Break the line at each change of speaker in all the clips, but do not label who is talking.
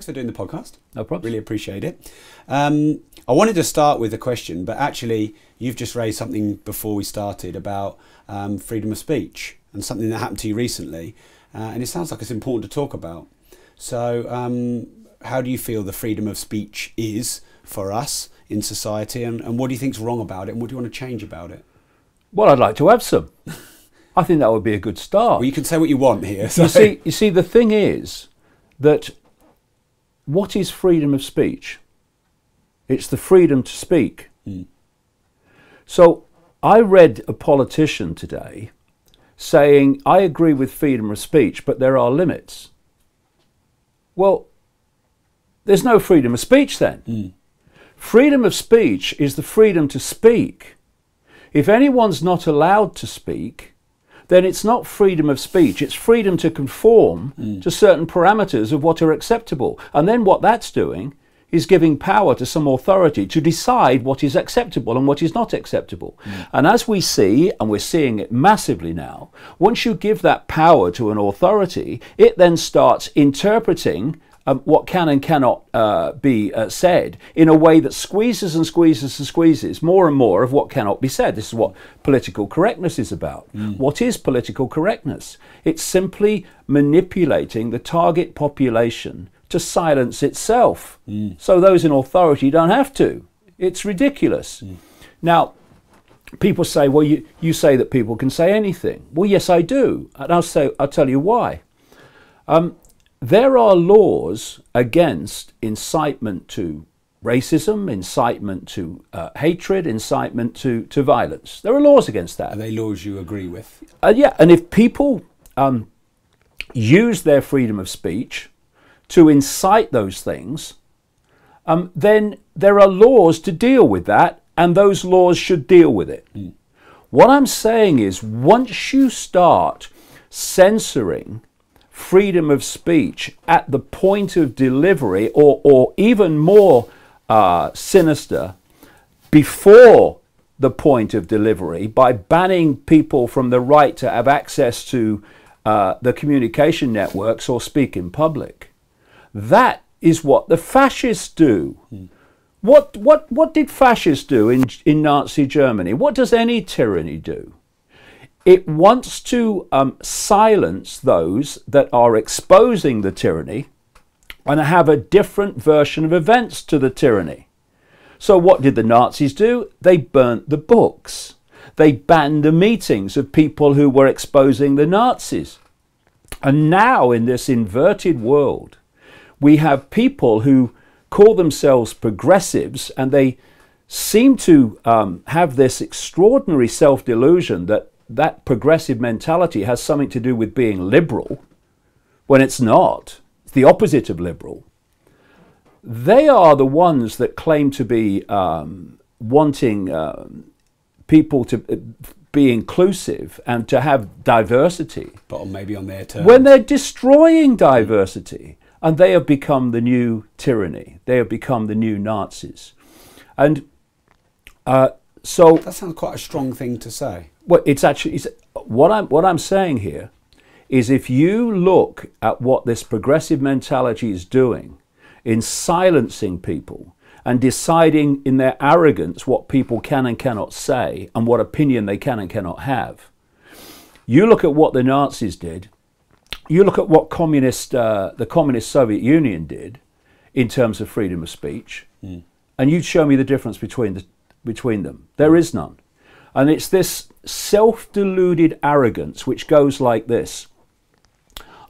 thanks for doing the podcast.
No problem.
Really appreciate it. I wanted to start with a question, but actually you've just raised something before we started about freedom of speech and something that happened to you recently. And it sounds like it's important to talk about. So how do you feel the freedom of speech is for us in society, and what do you think's wrong about it, and what do you want to change about it?
Well, I'd like to have some. I think that would be a good start.
Well, you can say what you want here. So.
You see, the thing is that what is freedom of speech? It's the freedom to speak.
Mm.
So I read a politician today saying, I agree with freedom of speech, but there are limits. Well, there's no freedom of speech then.
Mm.
Freedom of speech is the freedom to speak. If anyone's not allowed to speak, then it's not freedom of speech, it's freedom to conform to certain parameters of what are acceptable. And then what that's doing is giving power to some authority to decide what is acceptable and what is not acceptable. And as we see, and we're seeing it massively now, once you give that power to an authority, it then starts interpreting what can and cannot be said in a way that squeezes and squeezes and squeezes more and more of what cannot be said. This is what political correctness is about. What is political correctness? It's simply manipulating the target population to silence itself, so those in authority don't have to. It's ridiculous. Now, people say, well, you say that people can say anything. Well, yes, I do, and I'll tell you why. There are laws against incitement to racism, incitement to hatred, incitement to violence. There are laws against that.
Are they laws you agree with?
Yeah, and if people use their freedom of speech to incite those things, then there are laws to deal with that, and those laws should deal with it. What I'm saying is, once you start censoring freedom of speech at the point of delivery, or even more sinister, before the point of delivery, by banning people from the right to have access to the communication networks or speak in public, that is what the fascists do. What did fascists do in Nazi Germany? What does any tyranny do? It wants to silence those that are exposing the tyranny and have a different version of events to the tyranny. So what did the Nazis do? They burnt the books. They banned the meetings of people who were exposing the Nazis. And now in this inverted world, we have people who call themselves progressives, and they seem to have this extraordinary self-delusion that progressive mentality has something to do with being liberal, when it's not. It's the opposite of liberal. They are the ones that claim to be wanting people to be inclusive and to have diversity.
But maybe on their terms.
When they're destroying diversity, and they have become the new tyranny. They have become the new Nazis. And so...
That sounds quite a strong thing to say.
Well, what I'm saying here is, if you look at what this progressive mentality is doing in silencing people and deciding in their arrogance what people can and cannot say and what opinion they can and cannot have, you look at what the Nazis did, you look at what the communist Soviet Union did in terms of freedom of speech, and you show me the difference between them. There is none. And it's this self-deluded arrogance which goes like this: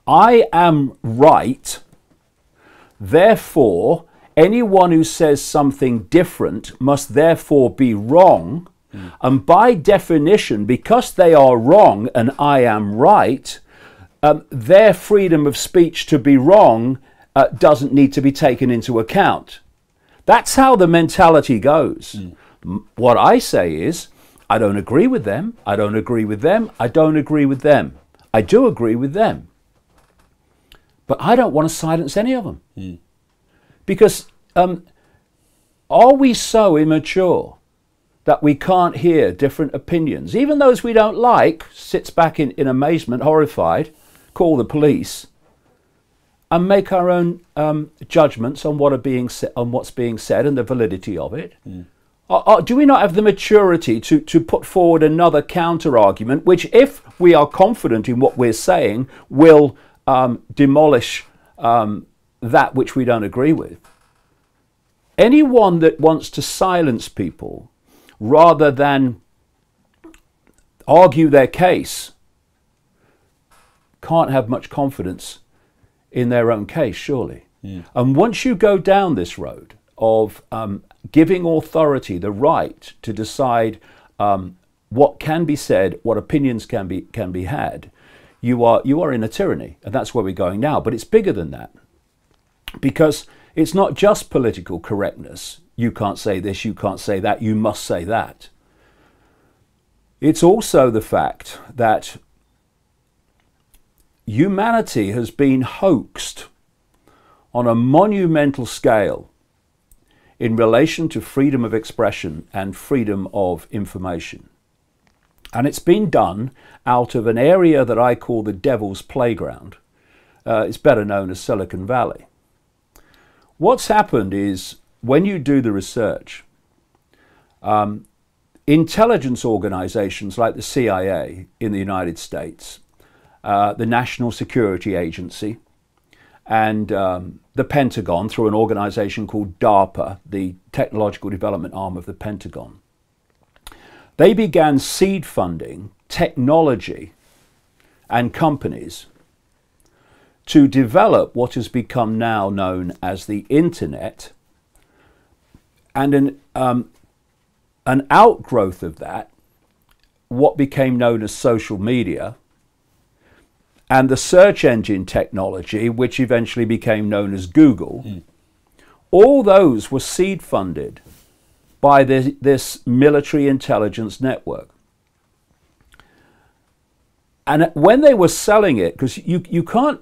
I am right, therefore anyone who says something different must therefore be wrong, and by definition, because they are wrong and I am right, their freedom of speech to be wrong doesn't need to be taken into account. That's how the mentality goes. What I say is, I don't agree with them, I don't agree with them, I don't agree with them. I do agree with them. But I don't want to silence any of them. Because are we so immature that we can't hear different opinions? Even those we don't like, sits back in amazement, horrified, call the police. and make our own judgments on what are being on what's being said and the validity of it? Do we not have the maturity to put forward another counter argument, which, if we are confident in what we're saying, will demolish that which we don't agree with? Anyone that wants to silence people rather than argue their case can't have much confidence in their own case, surely. And once you go down this road of giving authority the right to decide what can be said, what opinions can be had, you are in a tyranny, and that's where we're going now. But it's bigger than that, because it's not just political correctness. You can't say this, you can't say that, you must say that. It's also the fact that humanity has been hoaxed on a monumental scale in relation to freedom of expression and freedom of information. And it's been done out of an area that I call the devil's playground. It's better known as Silicon Valley. What's happened is, when you do the research, intelligence organizations like the CIA in the United States, the National Security Agency, and the Pentagon, through an organization called DARPA, the technological development arm of the Pentagon, they began seed funding technology and companies to develop what has become now known as the Internet, and an outgrowth of that, what became known as social media, and the search engine technology, which eventually became known as Google. All those were seed funded by this military intelligence network. And when they were selling it, because you can't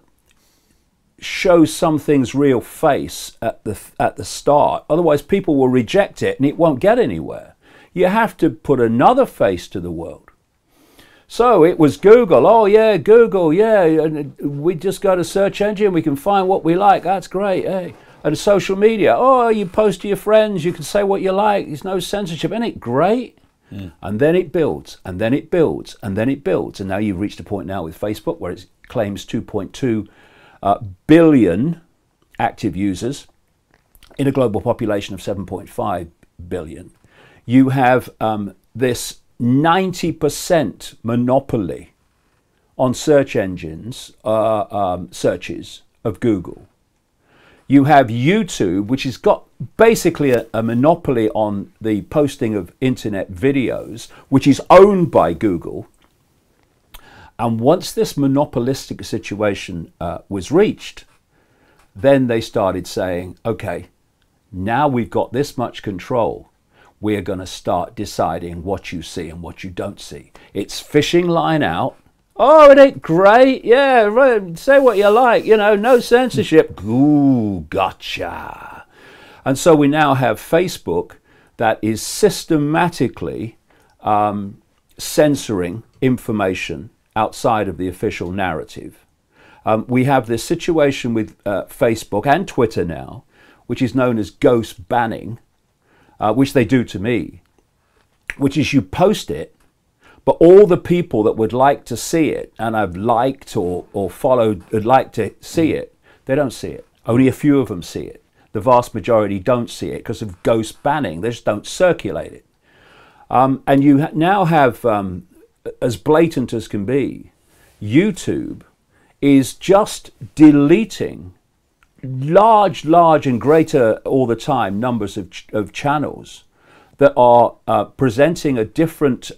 show something's real face at the start, otherwise people will reject it and it won't get anywhere. You have to put another face to the world. So it was Google. Oh yeah, Google, yeah, we just got a search engine, we can find what we like, that's great, hey. And social media, oh, you post to your friends, you can say what you like, there's no censorship, isn't it great? And then it builds, and then it builds, and then it builds, and now you've reached a point now with Facebook where it claims 2.2 billion active users in a global population of 7.5 billion. You have this 90% monopoly on search engines, searches of Google. You have YouTube, which has got basically a monopoly on the posting of internet videos, which is owned by Google. And once this monopolistic situation was reached, then they started saying, okay, now we've got this much control, we're going to start deciding what you see and what you don't see. It's fishing line out. Oh, it ain't great. Yeah, right. Say what you like. You know, no censorship. Ooh, gotcha. And so we now have Facebook that is systematically censoring information outside of the official narrative. We have this situation with Facebook and Twitter now, which is known as ghost banning, which they do to me, which is you post it, but all the people that would like to see it, and I've liked or followed, would like to see it, they don't see it. Only a few of them see it. The vast majority don't see it because of ghost banning. They just don't circulate it. And you now have, as blatant as can be, YouTube is just deleting large and greater all the time numbers of channels that are presenting a different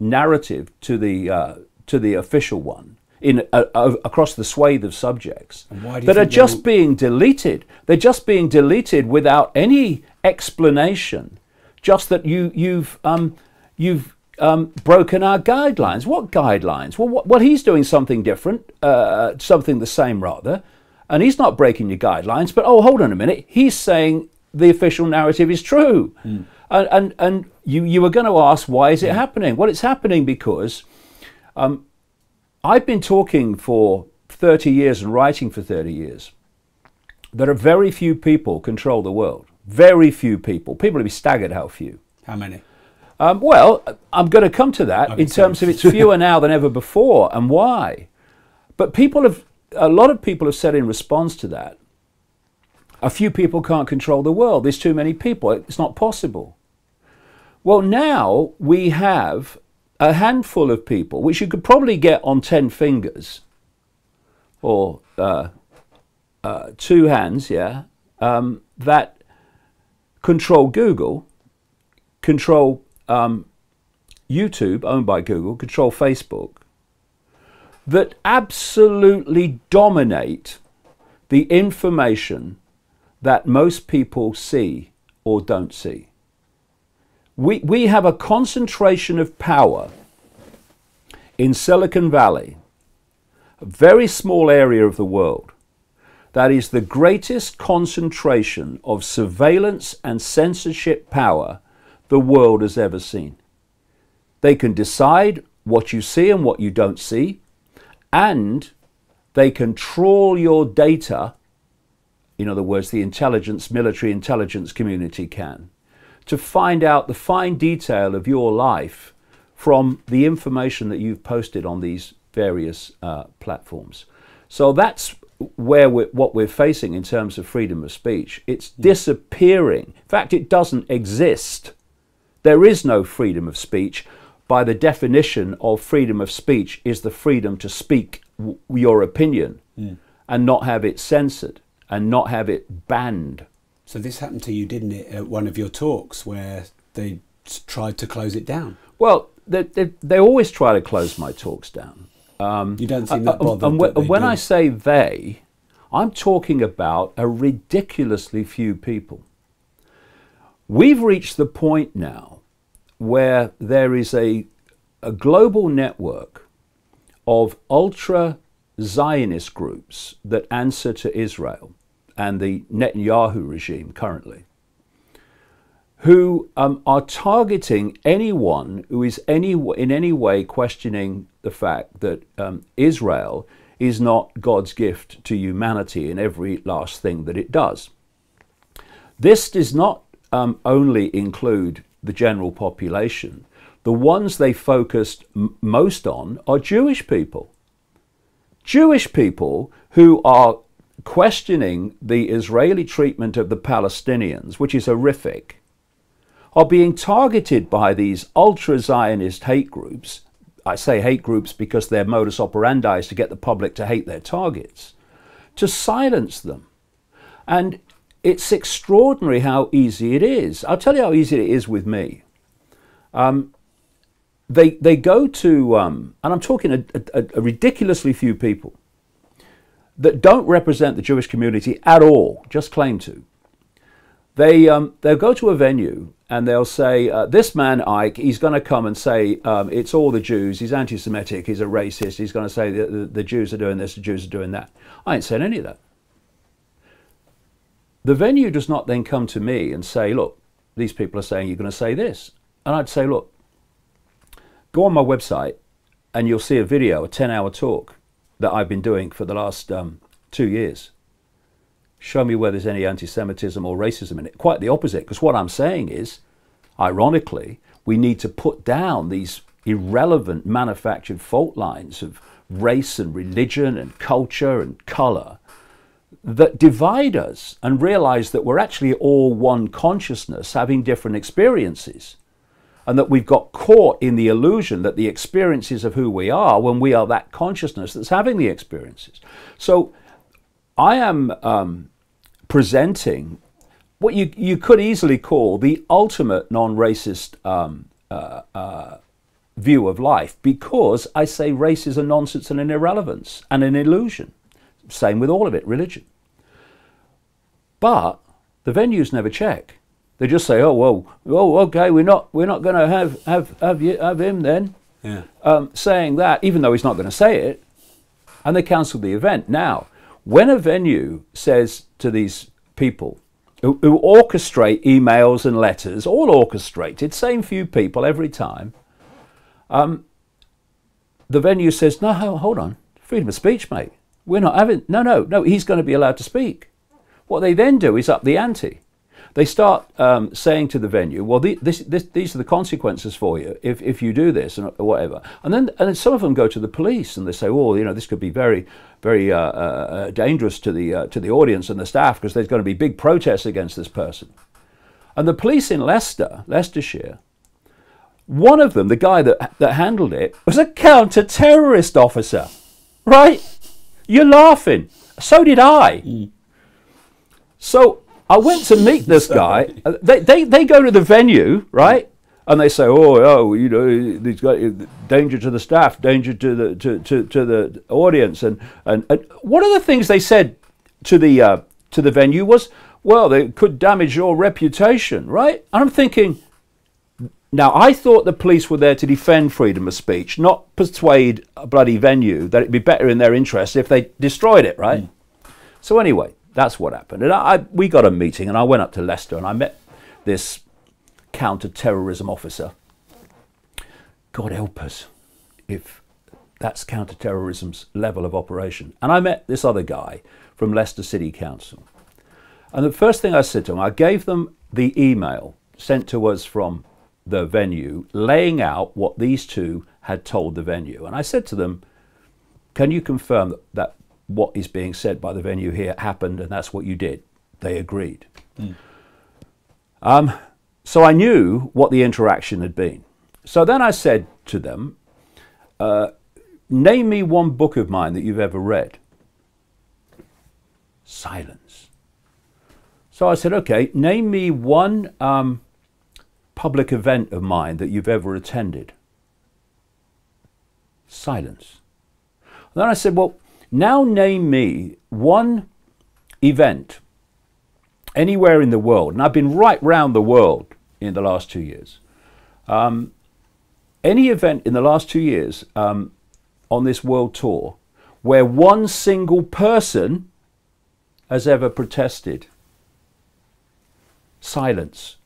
narrative to the official one in across the swathe of subjects that are just being deleted. They're just being deleted without any explanation. Just that you've broken our guidelines. What guidelines? Well, he's doing something different, something the same rather, and he's not breaking your guidelines. But oh, hold on a minute, he's saying the official narrative is true. And you were going to ask, why is it happening? Well, it's happening because I've been talking for 30 years and writing for 30 years that a very few people control the world. Very few people. People would be staggered how few.
How many?
Well, I'm going to come to that in terms of it's fewer now than ever before, and why. But a lot of people have said in response to that, a few people can't control the world. There's too many people. It's not possible. Well, now we have a handful of people, which you could probably get on 10 fingers, or 2 hands, yeah, that control Google, control YouTube, owned by Google, control Facebook, that absolutely dominate the information that most people see or don't see. We have a concentration of power in Silicon Valley, a very small area of the world, that is the greatest concentration of surveillance and censorship power the world has ever seen. They can decide what you see and what you don't see, and they can trawl your data, in other words, the military intelligence community can, to find out the fine detail of your life from the information that you've posted on these various platforms. So that's what we're facing in terms of freedom of speech. It's disappearing. In fact, it doesn't exist. There is no freedom of speech. By the definition of freedom of speech is the freedom to speak your opinion and not have it censored and not have it banned.
So this happened to you, didn't it, at one of your talks where they tried to close it down?
Well, they always try to close my talks down.
You don't seem that bothered.
And when I say they, I'm talking about a ridiculously few people. We've reached the point now where there is a global network of ultra-Zionist groups that answer to Israel and the Netanyahu regime currently, who are targeting anyone who is in any way questioning the fact that Israel is not God's gift to humanity in every last thing that it does. This does not only include the general population. The ones they focused most on are Jewish people. Jewish people who are questioning the Israeli treatment of the Palestinians, which is horrific, are being targeted by these ultra-Zionist hate groups. I say hate groups because their modus operandi is to get the public to hate their targets, to silence them. And it's extraordinary how easy it is. I'll tell you how easy it is with me. They go to, and I'm talking a ridiculously few people that don't represent the Jewish community at all, just claim to. They'll go to a venue and they'll say, this man Icke, he's going to come and say, it's all the Jews, he's anti-Semitic, he's a racist, he's going to say the Jews are doing this, the Jews are doing that. I ain't said any of that. The venue does not then come to me and say, look, these people are saying you're going to say this. And I'd say, look, go on my website and you'll see a video, a 10-hour talk that I've been doing for the last 2 years. Show me where there's any anti-Semitism or racism in it. Quite the opposite, because what I'm saying is, ironically, we need to put down these irrelevant manufactured fault lines of race and religion and culture and colour that divide us and realize that we're actually all one consciousness having different experiences, and that we've got caught in the illusion that the experiences of who we are when we are that consciousness that's having the experiences. So I am presenting what you could easily call the ultimate non-racist view of life, because I say race is a nonsense and an irrelevance and an illusion. Same with all of it, religion. But the venues never check. They just say, "Oh well, okay, we're not going to have him then." Yeah. Saying that, even though he's not going to say it, and they cancel the event. Now, when a venue says to these people who orchestrate emails and letters, all orchestrated, same few people every time, the venue says, "No, hold on, freedom of speech, mate. we're not having, no, he's going to be allowed to speak. What they then do is up the ante. They start saying to the venue, well, these are the consequences for you if you do this or whatever. And then some of them go to the police and they say, oh, you know, this could be very, very dangerous to the audience and the staff because there's going to be big protests against this person. And the police in Leicestershire, one of them, the guy that handled it, was a counter-terrorist officer, right? You're laughing. So did I. Mm. So I went to meet this guy. They go to the venue, right? And they say, oh, you know, there's got danger to the staff, danger to the audience, and one of the things they said to the venue was, well, they could damage your reputation, right? And I'm thinking, now I thought the police were there to defend freedom of speech, not persuade a bloody venue that it'd be better in their interest if they destroyed it, right? Mm. So anyway, that's what happened. And we got a meeting, and I went up to Leicester, and I met this counter-terrorism officer. God help us if that's counter-terrorism's level of operation. And I met this other guy from Leicester City Council. And the first thing I said to them, I gave them the email sent to us from the venue laying out what these two had told the venue. And I said to them, can you confirm that what is being said by the venue here happened and that's what you did? They agreed. Mm. So I knew what the interaction had been. So then I said to them, name me one book of mine that you've ever read. Silence. So I said, okay, name me one public event of mine that you've ever attended. Silence. And then I said, well, now name me one event anywhere in the world, and I've been right round the world in the last 2 years. Any event in the last 2 years on this world tour where one single person has ever protested. Silence.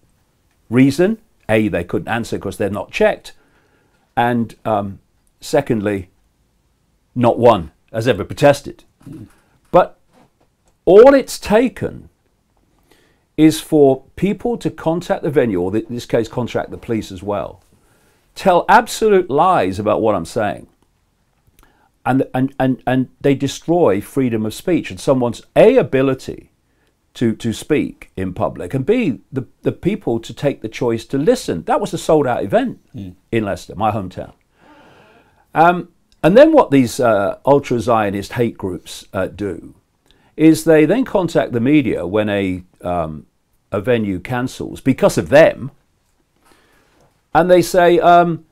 Reason? A, they couldn't answer because they're not checked. And secondly, not one has ever protested. But all it's taken is for people to contact the venue, or in this case, contact the police as well, tell absolute lies about what I'm saying. And they destroy freedom of speech and someone's A, ability to speak in public, and B, the people to take the choice to listen. That was a sold-out event in Leicester, my hometown. And then what these ultra-Zionist hate groups do is they then contact the media when a venue cancels because of them, and they say the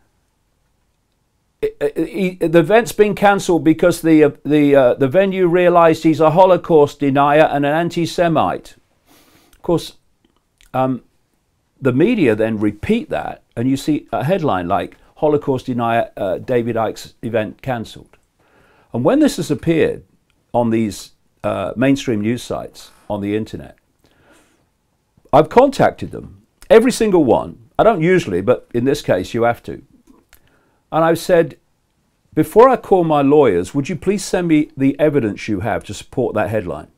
event's been cancelled because the venue realised he's a Holocaust denier and an anti-Semite. Of course, the media then repeat that, and you see a headline like Holocaust denier David Icke's event cancelled. And when this has appeared on these mainstream news sites on the internet, I've contacted them, every single one. I don't usually, but in this case you have to. And I've said, before I call my lawyers, would you please send me the evidence you have to support that headline?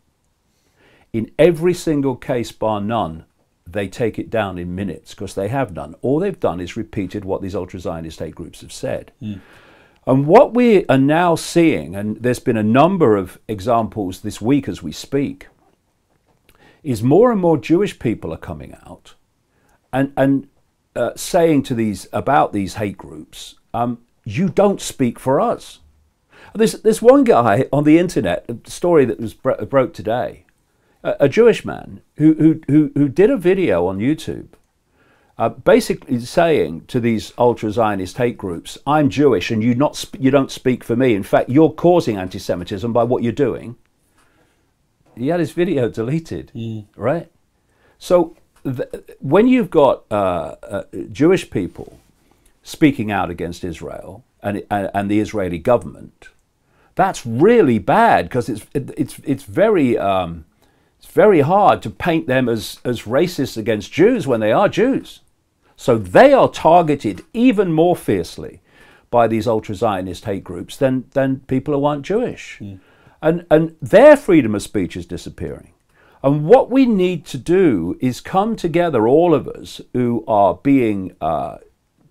In every single case, bar none, they take it down in minutes because they have none. All they've done is repeated what these ultra-Zionist state groups have said. Mm. And what we are now seeing, and there's been a number of examples this week as we speak, is more and more Jewish people are coming out and saying to about these hate groups, you don't speak for us. There's one guy on the internet, a story that was broke today, a Jewish man who did a video on YouTube, basically saying to these ultra-Zionist hate groups, I'm Jewish and you don't speak for me. In fact, you're causing anti-Semitism by what you're doing. He had his video deleted, right? So when you've got Jewish people speaking out against Israel and the Israeli government, that's really bad because it's very hard to paint them as racist against Jews when they are Jews. So they are targeted even more fiercely by these ultra-Zionist hate groups than people who aren't Jewish. And their freedom of speech is disappearing. And what we need to do is come together, all of us who are being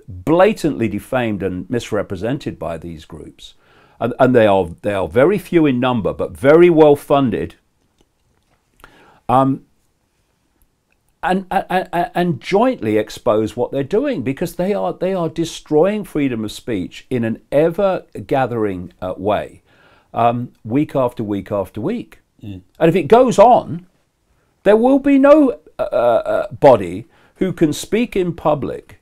blatantly defamed and misrepresented by these groups, and they are very few in number, but very well funded, and jointly expose what they're doing, because they are destroying freedom of speech in an ever gathering way, week after week after week. And if it goes on, there will be no body who can speak in public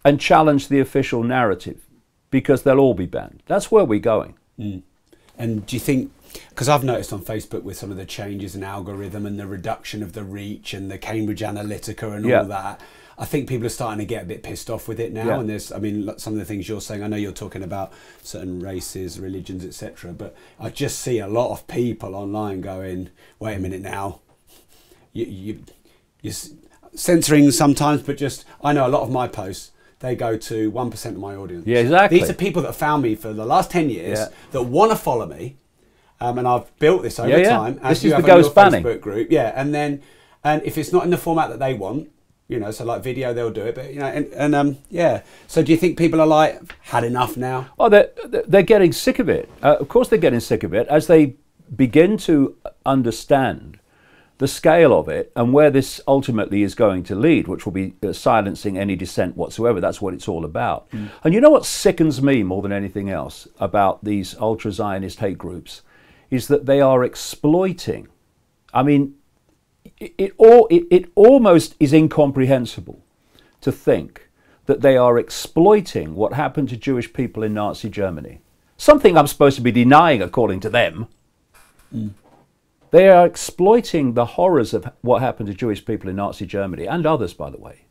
and challenge the official narrative, because they'll all be banned. That's where we're going.
And do you think, because I've noticed on Facebook with some of the changes in algorithm and the reduction of the reach and the Cambridge Analytica and all that, I think people are starting to get a bit pissed off with it now. And there's, I mean, some of the things you're saying, I know you're talking about certain races, religions, etc., but I just see a lot of people online going, wait a minute now, you're censoring sometimes, but just, I know a lot of my posts, they go to 1% of my audience.
Yeah, exactly.
These are people that have found me for the last 10 years that want to follow me, and I've built this over time. As
this
you
is
have
the
on your
ghost banning.
Facebook group, and if it's not in the format that they want, you know, so like video, they'll do it, but you know, So do you think people are like, had enough now?
Oh, they're getting sick of it. Of course, they're getting sick of it as they begin to understand the scale of it and where this ultimately is going to lead, which will be silencing any dissent whatsoever. That's what it's all about. And you know what sickens me more than anything else about these ultra-Zionist hate groups is that they are exploiting. I mean, it almost is incomprehensible to think that they are exploiting what happened to Jewish people in Nazi Germany. Something I'm supposed to be denying according to them. They are exploiting the horrors of what happened to Jewish people in Nazi Germany, and others, by the way,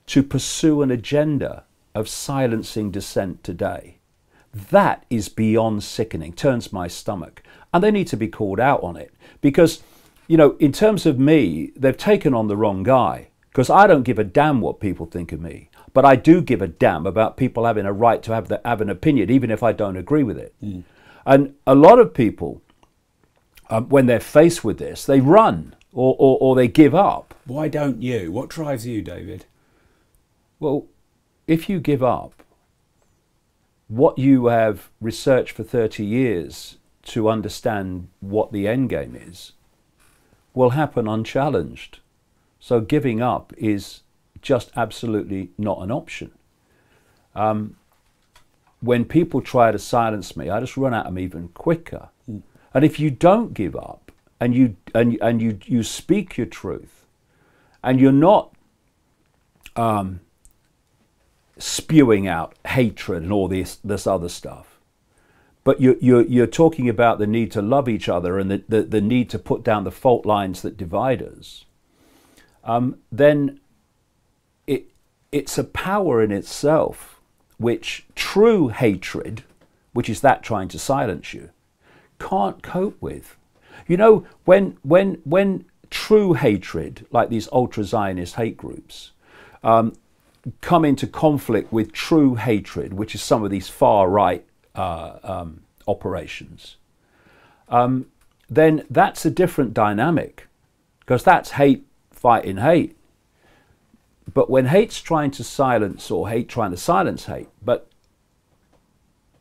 to pursue an agenda of silencing dissent today. That is beyond sickening, turns my stomach. And they need to be called out on it. Because, you know, in terms of me, they've taken on the wrong guy. Because I don't give a damn what people think of me. But I do give a damn about people having a right to have an opinion, even if I don't agree with it. And a lot of people, when they're faced with this, they run or they give up.
Why don't you? What drives you, David?
Well, if you give up what you have researched for 30 years to understand what the end game is, will happen unchallenged. So giving up is just absolutely not an option. When people try to silence me, I just run at them even quicker. And if you don't give up and you speak your truth, and you're not spewing out hatred and all this other stuff, but you're talking about the need to love each other and the need to put down the fault lines that divide us, then it's a power in itself which true hatred, which is that trying to silence you, can't cope with. You know, when true hatred, like these ultra-Zionist hate groups, come into conflict with true hatred, which is some of these far-right operations, then that's a different dynamic, because that's hate fighting hate. But when hate's trying to silence, or hate trying to silence hate, but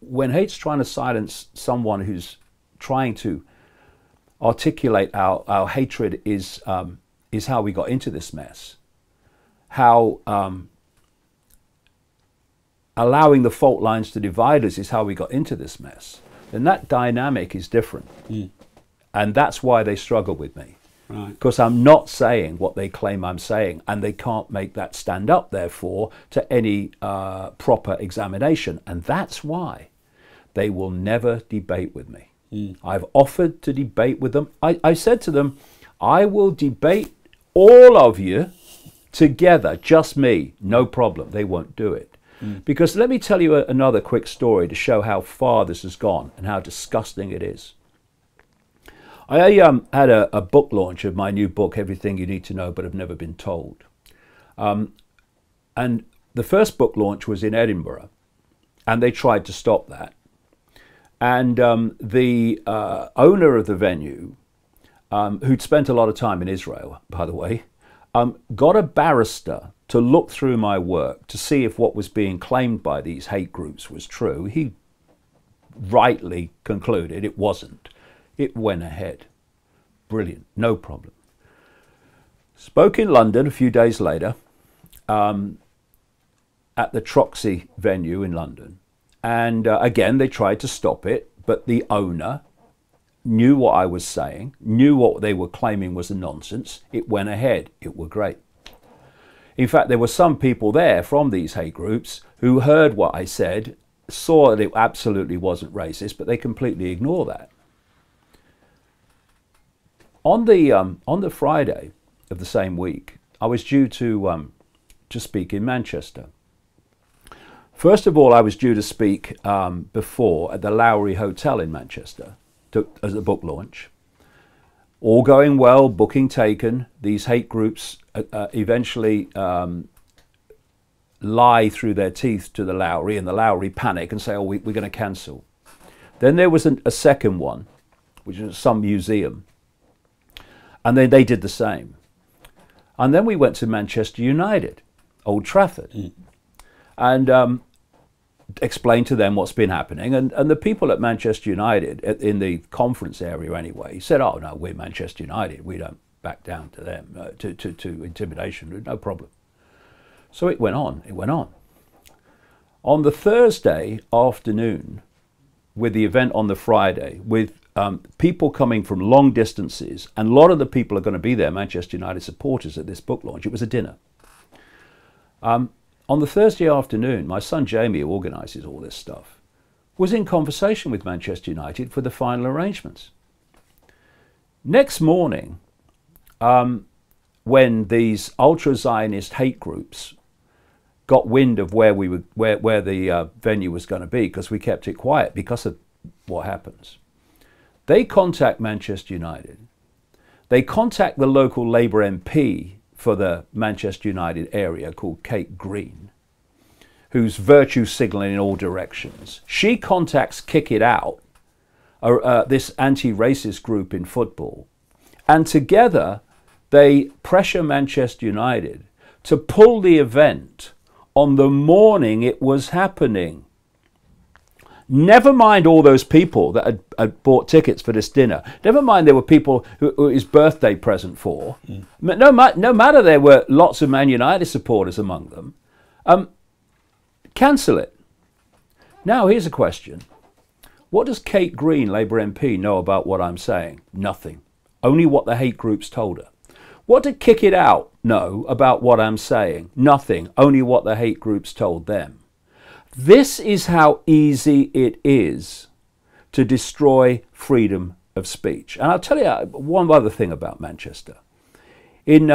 when hate's trying to silence someone who's trying to articulate our hatred is how we got into this mess, how allowing the fault lines to divide us is how we got into this mess, then that dynamic is different. And that's why they struggle with me. Because I'm not saying what they claim I'm saying, and they can't make that stand up, therefore, to any proper examination. And that's why they will never debate with me. I've offered to debate with them. I said to them, I will debate all of you together, just me, no problem. They won't do it. Because let me tell you another quick story to show how far this has gone and how disgusting it is. I had a book launch of my new book, Everything You Need to Know But Have Never Been Told. And the first book launch was in Edinburgh, and they tried to stop that. And the owner of the venue, who'd spent a lot of time in Israel, by the way, got a barrister to look through my work to see if what was being claimed by these hate groups was true. He rightly concluded it wasn't. It went ahead. Brilliant, no problem. Spoke in London a few days later at the Troxy venue in London. And again, they tried to stop it, but the owner knew what I was saying, knew what they were claiming was a nonsense. It went ahead. It were great. In fact, there were some people there from these hate groups who heard what I said, saw that it absolutely wasn't racist, but they completely ignore that. On the Friday of the same week, I was due to speak in Manchester. First of all, I was due to speak before at the LBRY Hotel in Manchester as a book launch. All going well, booking taken. These hate groups eventually lie through their teeth to the LBRY, and the LBRY panic and say, oh, we're going to cancel. Then there was a second one, which was some museum. And then they did the same. And then we went to Manchester United, Old Trafford, and explained to them what's been happening. And the people at Manchester United, in the conference area anyway, said, oh, no, we're Manchester United. We don't back down to them, to intimidation, no problem. So it went on, it went on. On the Thursday afternoon, with the event on the Friday, with people coming from long distances, and a lot of the people are going to be there, Manchester United supporters at this book launch. It was a dinner. On the Thursday afternoon, my son Jamie, who organises all this stuff, was in conversation with Manchester United for the final arrangements. Next morning, when these ultra-Zionist hate groups got wind of where the venue was going to be, because we kept it quiet because of what happens, they contact Manchester United. They contact the local Labour MP for the Manchester United area called Gegen, who's virtue signalling in all directions. She contacts Kick It Out, this anti-racist group in football, and together they pressure Manchester United to pull the event on the morning it was happening. Never mind all those people that had bought tickets for this dinner. Never mind there were people who his birthday present for. No matter there were lots of Man United supporters among them. Cancel it. Now here's a question. What does Kate Green, Labour MP, know about what I'm saying? Nothing. Only what the hate groups told her. What did Kick It Out know about what I'm saying? Nothing. Only what the hate groups told them. This is how easy it is to destroy freedom of speech. And I'll tell you one other thing about Manchester. In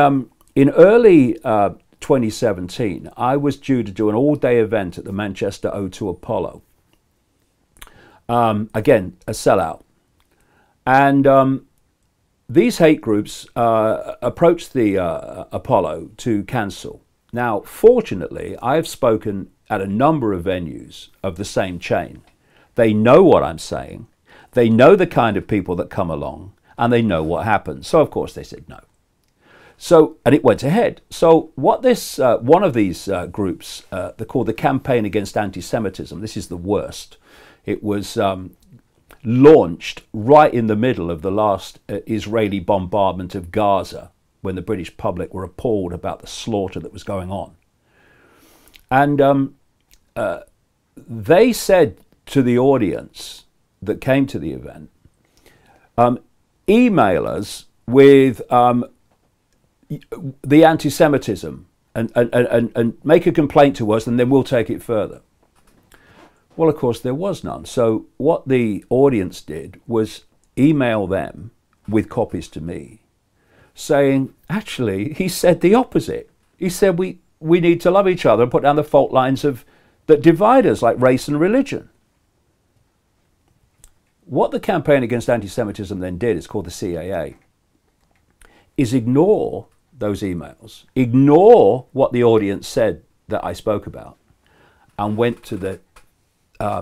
early 2017, I was due to do an all-day event at the Manchester O2 Apollo. Again, a sellout. And these hate groups approached the Apollo to cancel. Now, fortunately, I have spoken at a number of venues of the same chain. They know what I'm saying. They know the kind of people that come along, and they know what happens. So, of course, they said no. So, and it went ahead. So what this, one of these groups, they're called the Campaign Against Anti-Semitism. This is the worst. It was launched right in the middle of the last Israeli bombardment of Gaza, when the British public were appalled about the slaughter that was going on. And they said to the audience that came to the event, email us with the anti-Semitism and make a complaint to us, and then we'll take it further. Well, of course, there was none. So what the audience did was email them with copies to me, saying, actually, he said the opposite. He said we need to love each other and put down the fault lines that divide us, like race and religion. What the Campaign Against Anti-Semitism then did, it's called the CAA, is ignore those emails, ignore what the audience said that I spoke about, and went to the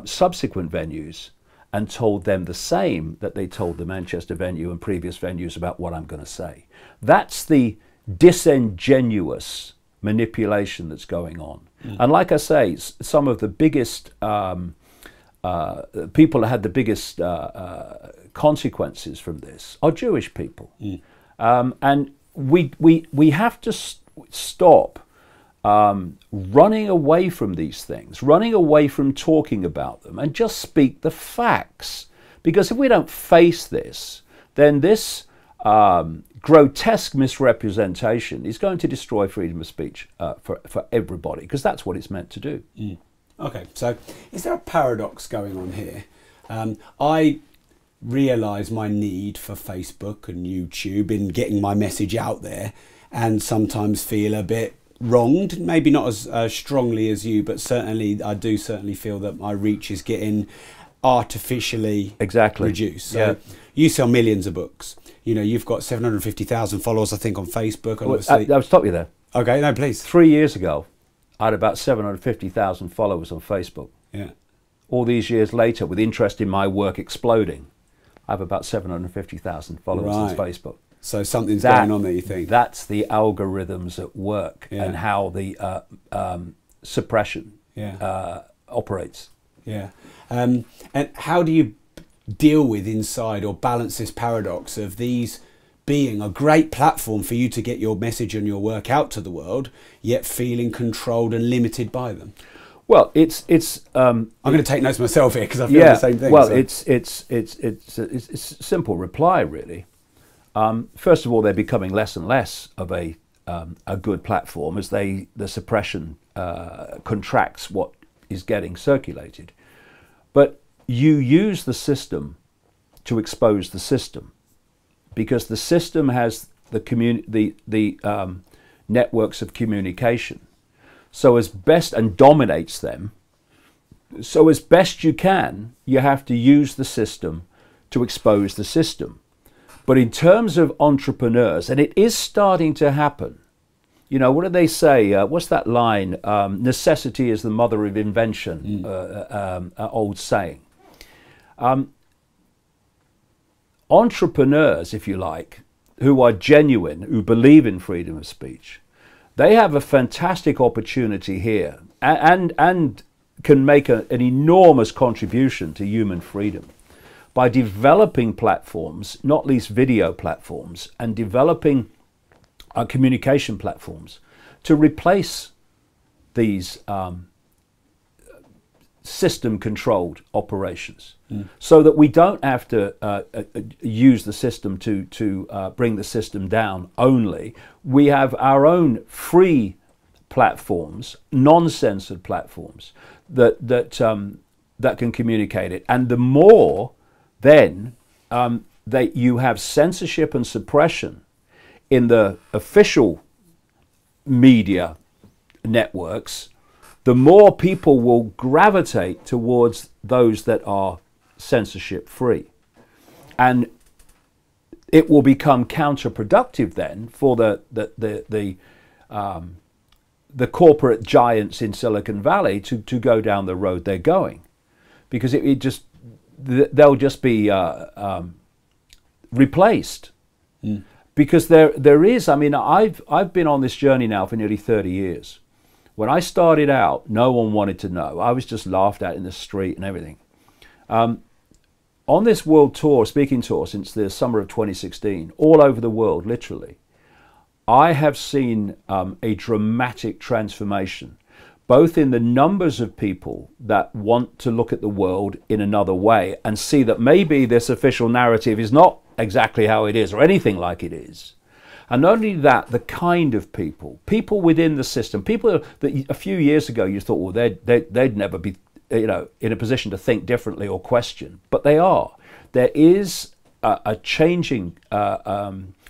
subsequent venues and told them the same that they told the Manchester venue and previous venues about what I'm going to say. That's the disingenuous manipulation that's going on. And like I say, some of the biggest people that had the biggest consequences from this are Jewish people. And we have to stop running away from these things, running away from talking about them, and just speak the facts. Because if we don't face this, then this grotesque misrepresentation is going to destroy freedom of speech for everybody, because that's what it's meant to do.
Okay, so is there a paradox going on here? I realise my need for Facebook and YouTube in getting my message out there, and sometimes feel a bit wronged, maybe not as strongly as you, but certainly I do certainly feel that my reach is getting artificially reduced. So you sell millions of books. You know, you've got 750,000 followers, I think, on Facebook. And
I'll stop you there.
Okay, no, please.
3 years ago, I had about 750,000 followers on Facebook.
Yeah.
All these years later, with interest in my work exploding, I have about 750,000 followers on Facebook.
So something's going on there, you think?
That's the algorithms at work, and how the suppression operates.
Yeah. And how do you deal with inside or balance this paradox of these being a great platform for you to get your message and your work out to the world, yet feeling controlled and limited by them?
Well, it's.
I'm going to take notes myself here because I feel the same thing.
Well,
so.
it's a simple reply, really. First of all, they're becoming less and less of a good platform as the suppression contracts what is getting circulated. But you use the system to expose the system, because the system has the networks of communication. So as best, and dominates them. So as best you can, you have to use the system to expose the system. But in terms of entrepreneurs, and it is starting to happen, you know, what do they say? What's that line? Necessity is the mother of invention, old saying. Entrepreneurs, if you like, who are genuine, who believe in freedom of speech, they have a fantastic opportunity here and can make an enormous contribution to human freedom by developing platforms, not least video platforms, and developing communication platforms to replace these system-controlled operations, so that we don't have to use the system to bring the system down only. We have our own free platforms, non-censored platforms that can communicate it. And the more then that you have censorship and suppression in the official media networks, the more people will gravitate towards those that are censorship free. And it will become counterproductive then for the corporate giants in Silicon Valley to go down the road they're going, because they'll just be replaced. Because there is, I mean, I've been on this journey now for nearly 30 years. When I started out, no one wanted to know. I was just laughed at in the street and everything. On this world tour, speaking tour, since the summer of 2016, all over the world, literally, I have seen a dramatic transformation, both in the numbers of people that want to look at the world in another way and see that maybe this official narrative is not exactly how it is or anything like it is. And not only that, the kind of people within the system, people that a few years ago you thought, well, they'd never be, you know, in a position to think differently or question, but they are. There is a changing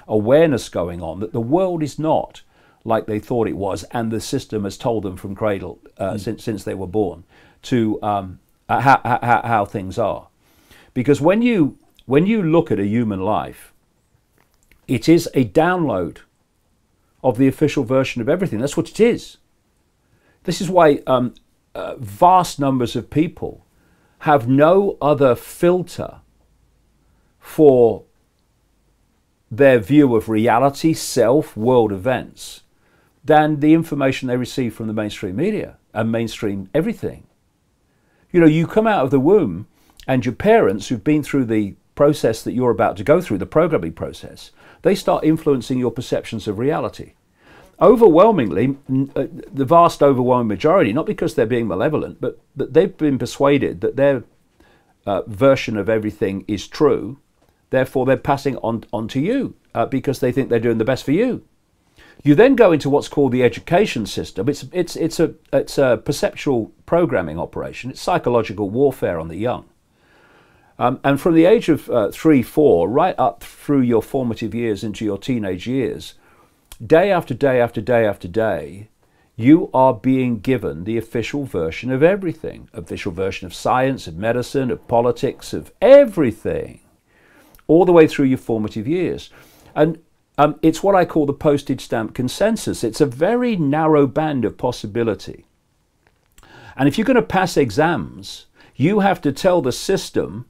awareness going on that the world is not like they thought it was, and the system has told them from cradle since they were born to how things are. Because when you look at a human life, it is a download of the official version of everything. That's what it is. This is why vast numbers of people have no other filter for their view of reality, self, world events than the information they receive from the mainstream media and mainstream everything. You know, you come out of the womb and your parents who've been through the process that you're about to go through, the programming process, they start influencing your perceptions of reality. Overwhelmingly, the vast overwhelming majority, not because they're being malevolent, but that they've been persuaded that their version of everything is true. Therefore, they're passing on to you because they think they're doing the best for you. You then go into what's called the education system. It's a perceptual programming operation. It's psychological warfare on the young. And from the age of 3, 4, right up through your formative years into your teenage years, day after day after day after day, you are being given the official version of everything. Official version of science, of medicine, of politics, of everything, all the way through your formative years. And it's what I call the postage stamp consensus. It's a very narrow band of possibility. And if you're going to pass exams, you have to tell the system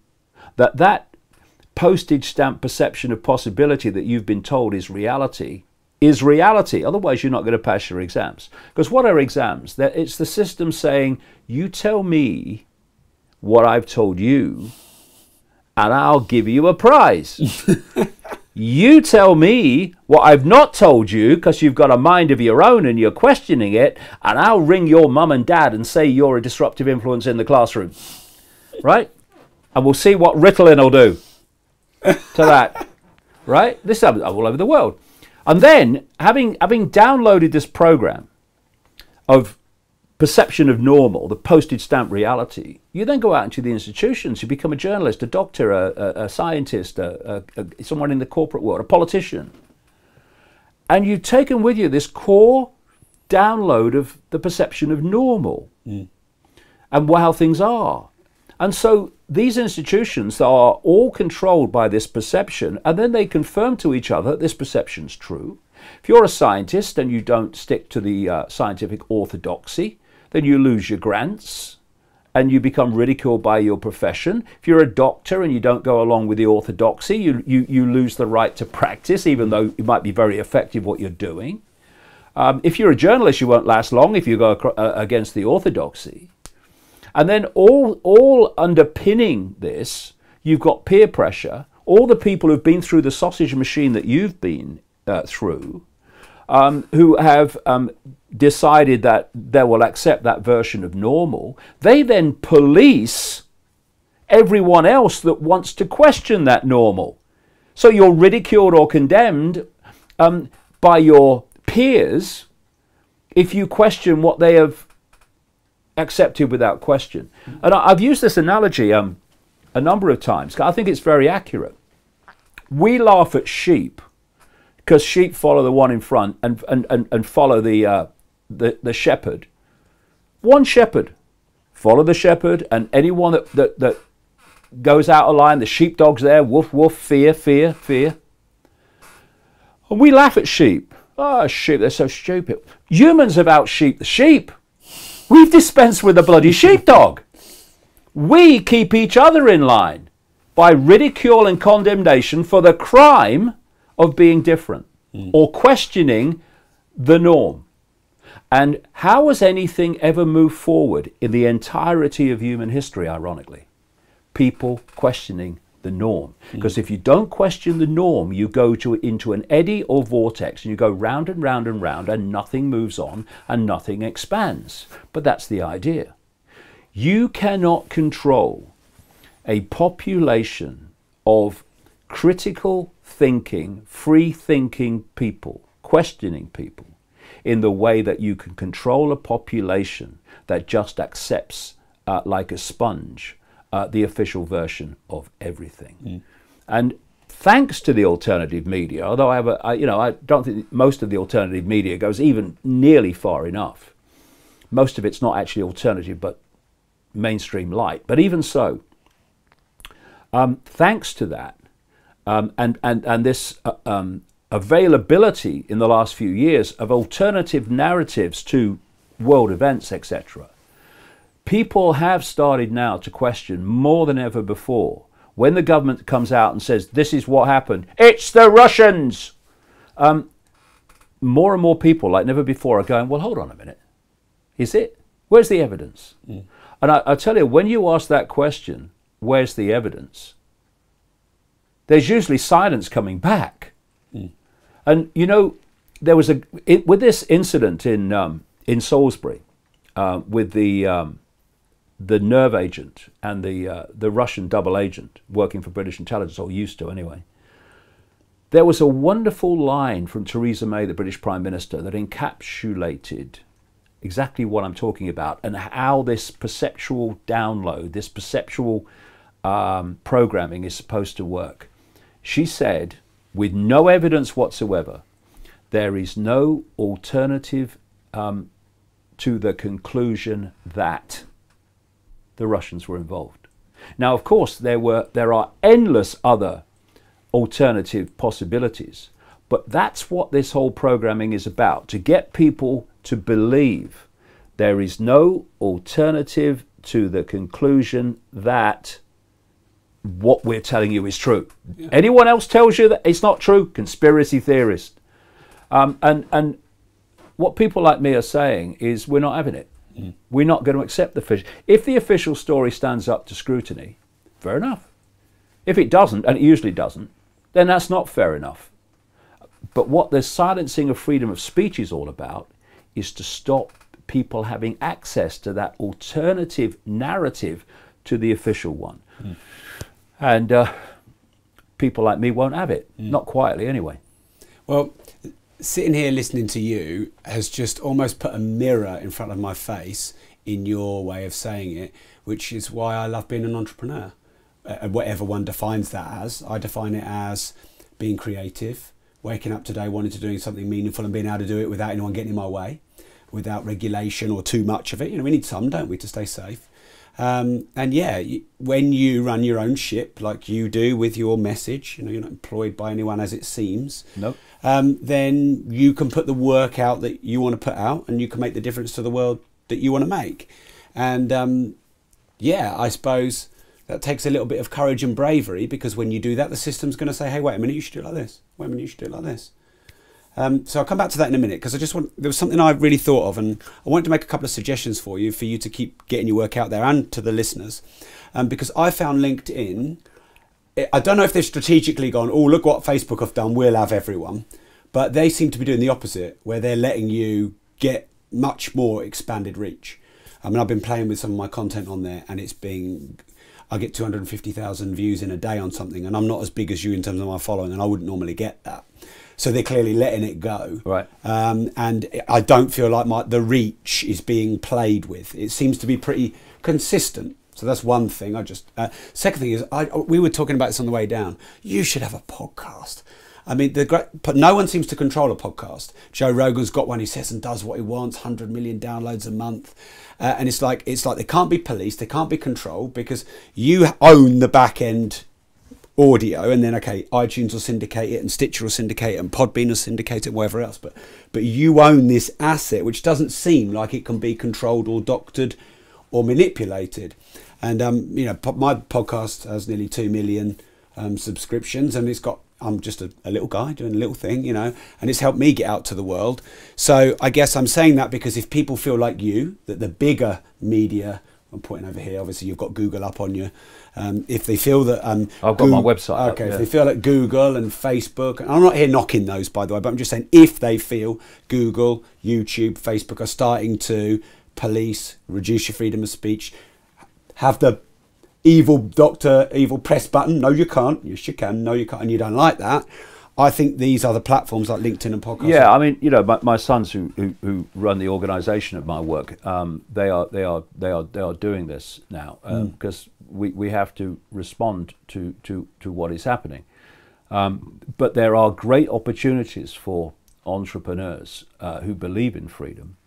that that postage stamp perception of possibility that you've been told is reality. Otherwise, you're not going to pass your exams. Because what are exams? It's the system saying, you tell me what I've told you, and I'll give you a prize. You tell me what I've not told you because you've got a mind of your own and you're questioning it, and I'll ring your mum and dad and say you're a disruptive influence in the classroom. Right? And we'll see what Ritalin will do to that. Right? This happens all over the world. And then, having downloaded this program of perception of normal, the postage stamp reality, you then go out into the institutions. You become a journalist, a doctor, a scientist, someone in the corporate world, a politician. And you've taken with you this core download of the perception of normal and how things are. And so these institutions are all controlled by this perception, and then they confirm to each other that this perception's true. If you're a scientist and you don't stick to the scientific orthodoxy, then you lose your grants and you become ridiculed by your profession. If you're a doctor and you don't go along with the orthodoxy, you lose the right to practice, even though it might be very effective what you're doing. If you're a journalist, you won't last long if you go against the orthodoxy. And then all underpinning this, you've got peer pressure. All the people who've been through the sausage machine that you've been through, who have decided that they will accept that version of normal, they then police everyone else that wants to question that normal. So you're ridiculed or condemned by your peers if you question what they have accepted without question. And I've used this analogy a number of times. I think it's very accurate. We laugh at sheep because sheep follow the one in front and follow the shepherd. One shepherd. Follow the shepherd, and anyone that goes out of line, the sheepdog's there, woof, woof, fear, fear, fear. And we laugh at sheep. Oh, sheep, they're so stupid. Humans have out-sheeped the sheep. We've dispensed with the bloody sheepdog. We keep each other in line by ridicule and condemnation for the crime of being different or questioning the norm. And how has anything ever moved forward in the entirety of human history, ironically? People questioning the norm. Because if you don't question the norm, you go into an eddy or vortex and you go round and round and round and nothing moves on and nothing expands. But that's the idea. You cannot control a population of critical thinking, free thinking people, questioning people, in the way that you can control a population that just accepts like a sponge the official version of everything. And thanks to the alternative media, although I don't think most of the alternative media goes even nearly far enough. Most of it's not actually alternative, but mainstream light. But even so, thanks to that, and this availability in the last few years of alternative narratives to world events, etc., people have started now to question more than ever before. When the government comes out and says, this is what happened, it's the Russians. More and more people, like never before, are going, well, hold on a minute. Is it? Where's the evidence? Mm. And I tell you, when you ask that question, where's the evidence? There's usually silence coming back. Mm. And, you know, there was with this incident in Salisbury, with the nerve agent and the Russian double agent working for British intelligence, or used to anyway. There was a wonderful line from Theresa May, the British Prime Minister, that encapsulated exactly what I'm talking about and how this perceptual download, this perceptual programming is supposed to work. She said, with no evidence whatsoever, there is no alternative to the conclusion that the Russians were involved. Now, of course, there are endless other alternative possibilities, but that's what this whole programming is about, to get people to believe there is no alternative to the conclusion that what we're telling you is true. Yeah. Anyone else tells you that it's not true, conspiracy theorist. And what people like me are saying is we're not having it. Mm. We're not going to accept the official. If the official story stands up to scrutiny, fair enough. If it doesn't, and it usually doesn't, then that's not fair enough. But what the silencing of freedom of speech is all about is to stop people having access to that alternative narrative to the official one. Mm. And people like me won't have it, not quietly anyway.
Well, sitting here listening to you has just almost put a mirror in front of my face in your way of saying it, which is why I love being an entrepreneur. Whatever one defines that as, I define it as being creative, waking up today wanting to do something meaningful and being able to do it without anyone getting in my way, without regulation or too much of it. You know, we need some, don't we, to stay safe. And yeah, when you run your own ship like you do with your message, you know, you're not employed by anyone as it seems.
Nope.
Then you can put the work out that you want to put out, and you can make the difference to the world that you want to make. And yeah, I suppose that takes a little bit of courage and bravery, because when you do that, the system's going to say, hey, wait a minute, you should do it like this. Wait a minute, you should do it like this. So I'll come back to that in a minute, because there was something I really thought of, and I wanted to make a couple of suggestions for you to keep getting your work out there, and to the listeners, because I found LinkedIn, I don't know if they've strategically gone, oh, look what Facebook have done, we'll have everyone, but they seem to be doing the opposite, where they're letting you get much more expanded reach. I mean, I've been playing with some of my content on there, and I get 250,000 views in a day on something, and I'm not as big as you in terms of my following, and I wouldn't normally get that. So they're clearly letting it go.
Right.
And I don't feel like the reach is being played with. It seems to be pretty consistent. So that's one thing. Second thing is, we were talking about this on the way down. You should have a podcast. I mean, but no one seems to control a podcast. Joe Rogan's got one. He says and does what he wants. 100 million downloads a month, and it's like they can't be policed. They can't be controlled, because you own the back end audio, and then okay, iTunes will syndicate it, and Stitcher will syndicate it, and Podbean will syndicate it, whatever else. But you own this asset, which doesn't seem like it can be controlled or doctored or manipulated. And you know, my podcast has nearly 2 million subscriptions, and it's got. I'm just a little guy doing a little thing, you know, and it's helped me get out to the world. So I guess I'm saying that because if people feel like you, that the bigger media, I'm pointing over here, obviously you've got Google up on you. If they feel that...
I've got my website
okay,
up, yeah.
If they feel like Google and Facebook, and I'm not here knocking those, by the way, but I'm just saying if they feel Google, YouTube, Facebook are starting to police, reduce your freedom of speech, have the evil press button, no you can't, yes you can, no you can't, and you don't like that, I think these other platforms like LinkedIn and podcasts.
Yeah, I mean, you know, my sons who run the organisation of my work, they are doing this now, because we have to respond to what is happening. But there are great opportunities for entrepreneurs who believe in freedom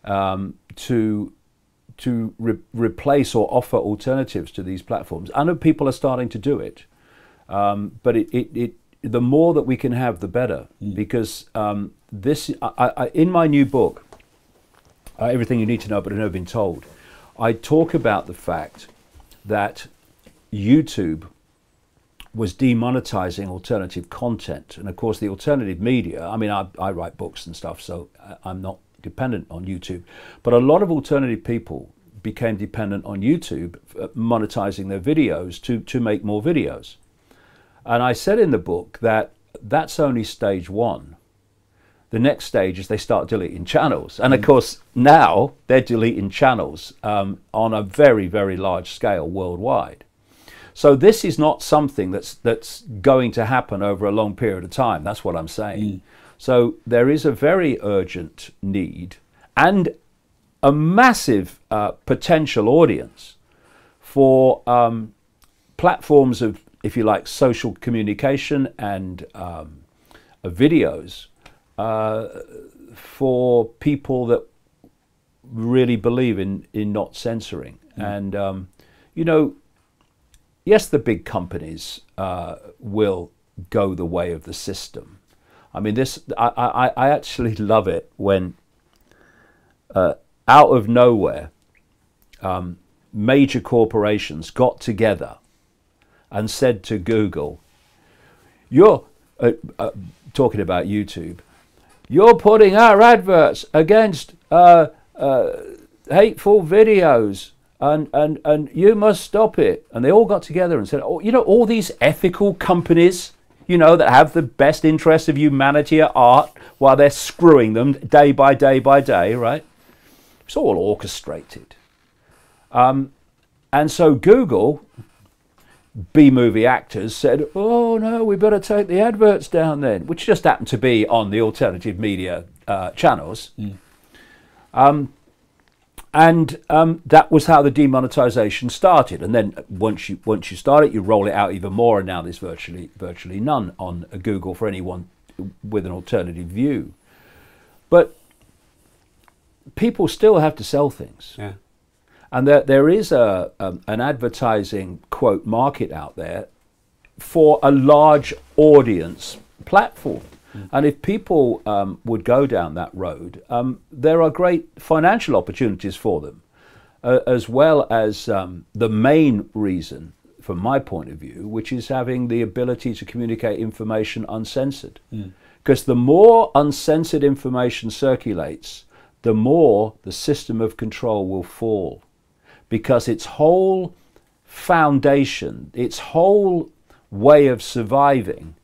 to replace or offer alternatives to these platforms. I know people are starting to do it, but the more that we can have, the better. Because in my new book, Everything You Need to Know But Have Never Been Told, I talk about the fact that YouTube was demonetizing alternative content. And of course, the alternative media, I mean, I write books and stuff, so I'm not dependent on YouTube. But a lot of alternative people became dependent on YouTube, monetizing their videos to make more videos. And I said in the book that that's only stage one. The next stage is they start deleting channels. And of course, now they're deleting channels on a very, very large scale worldwide. So this is not something that's going to happen over a long period of time. That's what I'm saying. So there is a very urgent need and a massive potential audience for platforms of, if you like, social communication and videos for people that really believe in not censoring. And, you know, yes, the big companies will go the way of the system. I mean, I actually love it when out of nowhere, major corporations got together and said to Google, you're talking about YouTube, you're putting our adverts against hateful videos, and you must stop it. And they all got together and said, oh, you know, all these ethical companies, you know, that have the best interests of humanity at heart while they're screwing them day by day by day, right? It's all orchestrated. And so Google, B-movie actors, said, oh no, we better take the adverts down then, which just happened to be on the alternative media channels. And that was how the demonetization started. And then once you start it, you roll it out even more, and now there's virtually none on Google for anyone with an alternative view. But people still have to sell things. Yeah. And there is an advertising, quote, market out there for a large audience platform. And if people would go down that road, there are great financial opportunities for them, as well as the main reason, from my point of view, which is having the ability to communicate information uncensored. Because the more uncensored information circulates, the more the system of control will fall. Because its whole foundation, its whole way of surviving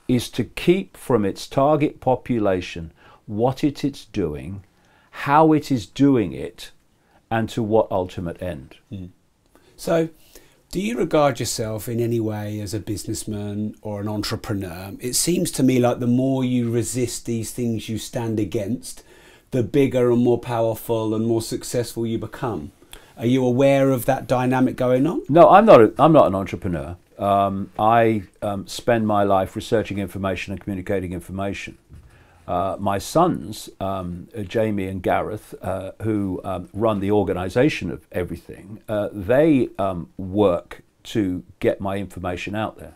is to keep from its target population what it is doing, how it is doing it, and to what ultimate end.
So, do you regard yourself in any way as a businessman or an entrepreneur? It seems to me like the more you resist these things you stand against, the bigger and more powerful and more successful you become. Are you aware of that dynamic going on?
No, I'm not an entrepreneur. I spend my life researching information and communicating information. My sons, Jamie and Gareth, who run the organization of everything, they work to get my information out there.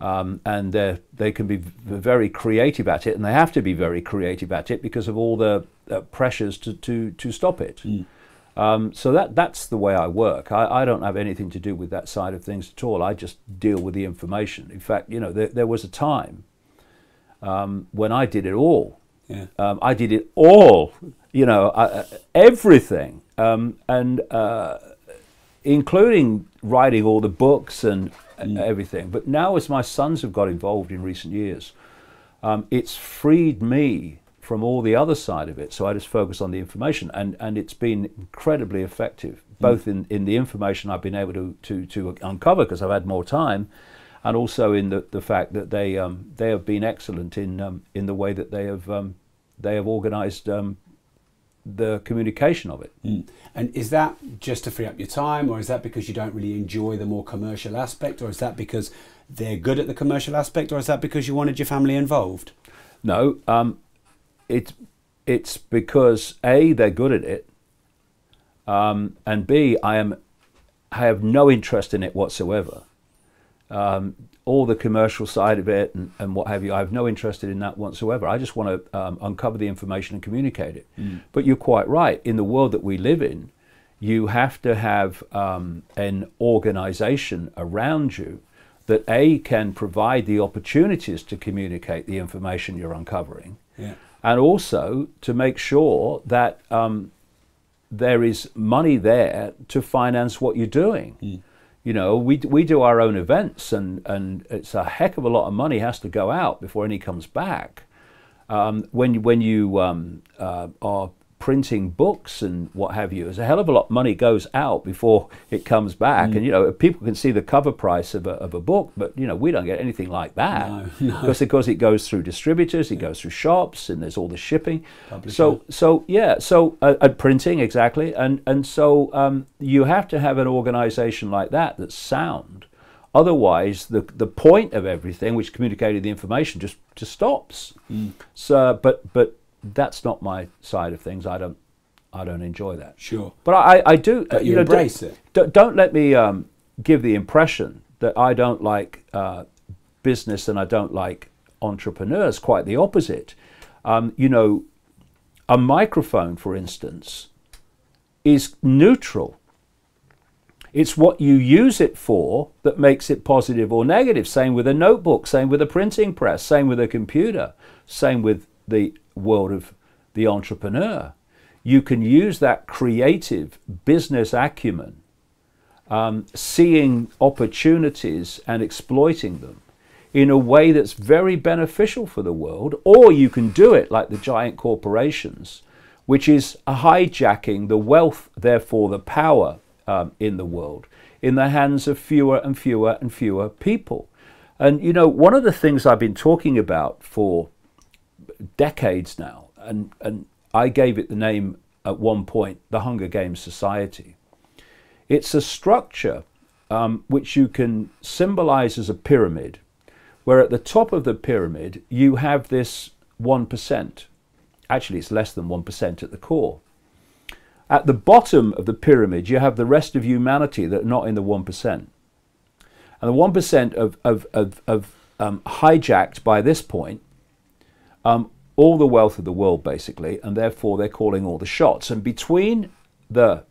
And they can be very creative at it, and they have to be very creative at it because of all the pressures to stop it. So that's the way I work. I don't have anything to do with that side of things at all. I just deal with the information. In fact, you know, there was a time when I did it all. Yeah. I did it all, you know, everything, and including writing all the books and everything. But now, as my sons have got involved in recent years, it's freed me from all the other side of it, so I just focus on the information, and it's been incredibly effective, both in the information I've been able to uncover because I've had more time, and also in the fact that they have been excellent in the way that they have organised the communication of it.
And is that just to free up your time, or is that because you don't really enjoy the more commercial aspect, or is that because they're good at the commercial aspect, or is that because you wanted your family involved?
No. It's because A, they're good at it, and B, I have no interest in it whatsoever. All the commercial side of it and what have you, I have no interest in that whatsoever. I just want to uncover the information and communicate it. But you're quite right. In the world that we live in, you have to have an organization around you that can provide the opportunities to communicate the information you're uncovering, and also to make sure that there is money there to finance what you're doing. You know, we do our own events, and it's a heck of a lot of money has to go out before any comes back. When you are printing books and what have you, there's a hell of a lot of money goes out before it comes back. And you know, people can see the cover price of a book, but you know, we don't get anything like that. Because it goes through distributors, it goes through shops, and there's all the shipping. So printing, exactly, and so you have to have an organization like that that's sound. Otherwise, the point of everything, which communicated the information, just stops. So, but that's not my side of things. I don't enjoy that.
Sure.
But I do.
But you embrace it.
Don't let me give the impression that I don't like business and I don't like entrepreneurs. Quite the opposite. You know, a microphone, for instance, is neutral. It's what you use it for that makes it positive or negative. Same with a notebook, same with a printing press, same with a computer, same with the world of the entrepreneur. You can use that creative business acumen, seeing opportunities and exploiting them in a way that's very beneficial for the world, or you can do it like the giant corporations, which is hijacking the wealth, therefore the power in the world, in the hands of fewer and fewer and fewer people. And you know, one of the things I've been talking about for decades now, and I gave it the name at one point, the Hunger Games Society. It's a structure which you can symbolize as a pyramid, where at the top of the pyramid you have this 1%. Actually, it's less than 1% at the core. At the bottom of the pyramid, you have the rest of humanity that are not in the 1%. And the 1% of hijacked by this point all the wealth of the world, basically, and therefore they're calling all the shots. And between the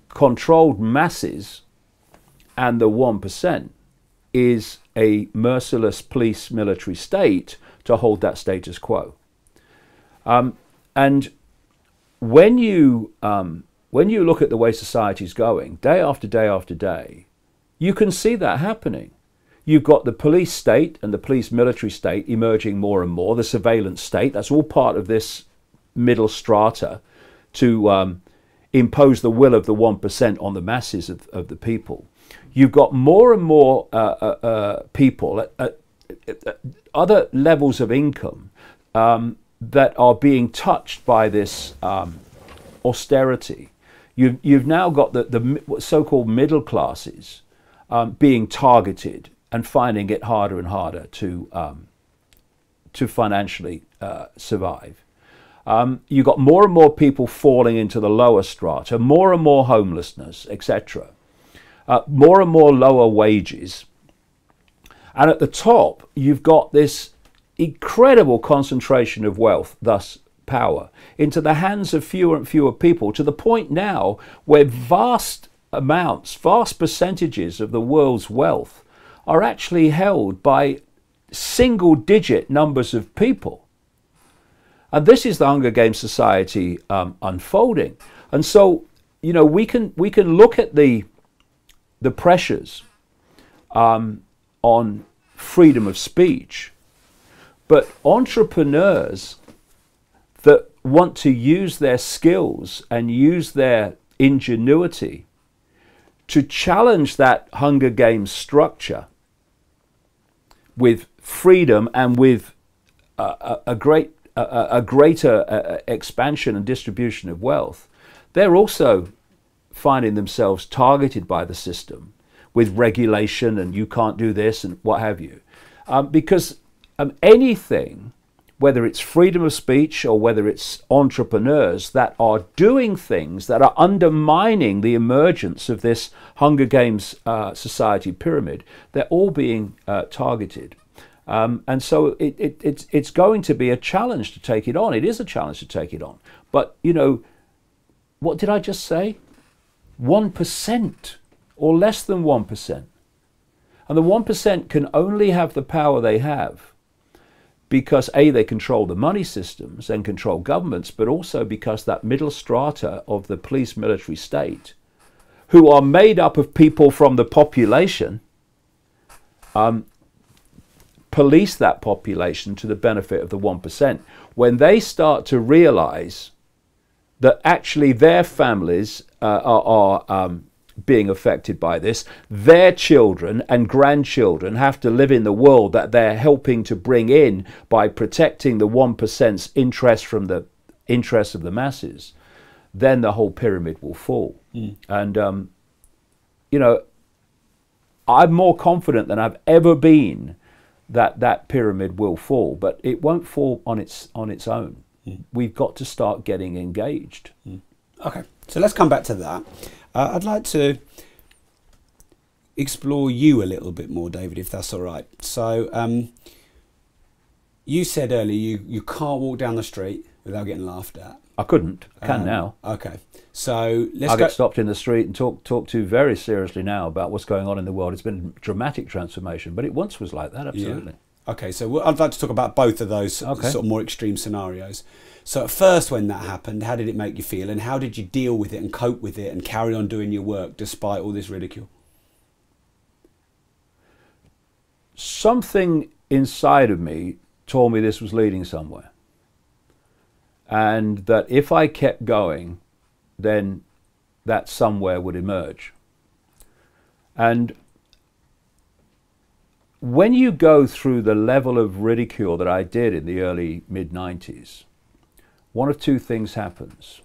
controlled masses and the 1% is a merciless police military state to hold that status quo. And when you look at the way society's going, day after day after day, you can see that happening. You've got the police state and the police military state emerging more and more, the surveillance state. That's all part of this middle strata to impose the will of the 1% on the masses of the people. You've got more and more people at other levels of income that are being touched by this austerity. You've now got the so-called middle classes being targeted and finding it harder and harder to financially survive. You've got more and more people falling into the lower strata, more and more homelessness, etc. More and more lower wages. And at the top, you've got this incredible concentration of wealth, thus power, into the hands of fewer and fewer people, to the point now where vast amounts, vast percentages of the world's wealth are actually held by single-digit numbers of people. And this is the Hunger Games Society unfolding. And so, you know, we can look at the pressures on freedom of speech, but entrepreneurs that want to use their skills and use their ingenuity to challenge that Hunger Games structure with freedom and with a greater expansion and distribution of wealth, they're also finding themselves targeted by the system with regulation and you can't do this and what have you. Because anything, whether it's freedom of speech or whether it's entrepreneurs that are doing things that are undermining the emergence of this Hunger Games society pyramid, they're all being targeted. And so it's going to be a challenge to take it on. It is a challenge to take it on. But, you know, what did I just say? 1% or less than 1%. And the 1% can only have the power they have because A, they control the money systems and control governments, but also because that middle strata of the police military state, who are made up of people from the population, police that population to the benefit of the 1%. When they start to realize that actually their families are being affected by this, their children and grandchildren have to live in the world that they're helping to bring in by protecting the 1%'s interest from the interests of the masses, then the whole pyramid will fall. And, you know, I'm more confident than I've ever been that that pyramid will fall, but it won't fall on its own. We've got to start getting engaged.
Okay, so let's come back to that. I'd like to explore you a little bit more, David, if that's all right. So you said earlier you can't walk down the street without getting laughed at.
I couldn't. I can now.
Okay, so let's
I get stopped in the street and talked to very seriously now about what's going on in the world. It's been a dramatic transformation, but it once was like that, absolutely.
Yeah. Okay, so I'd like to talk about both of those sort of more extreme scenarios. So at first when that happened, how did it make you feel, and how did you deal with it and cope with it and carry on doing your work despite all this ridicule?
Something inside of me told me this was leading somewhere, and that if I kept going, then that somewhere would emerge. And when you go through the level of ridicule that I did in the early mid-90s, one of two things happens.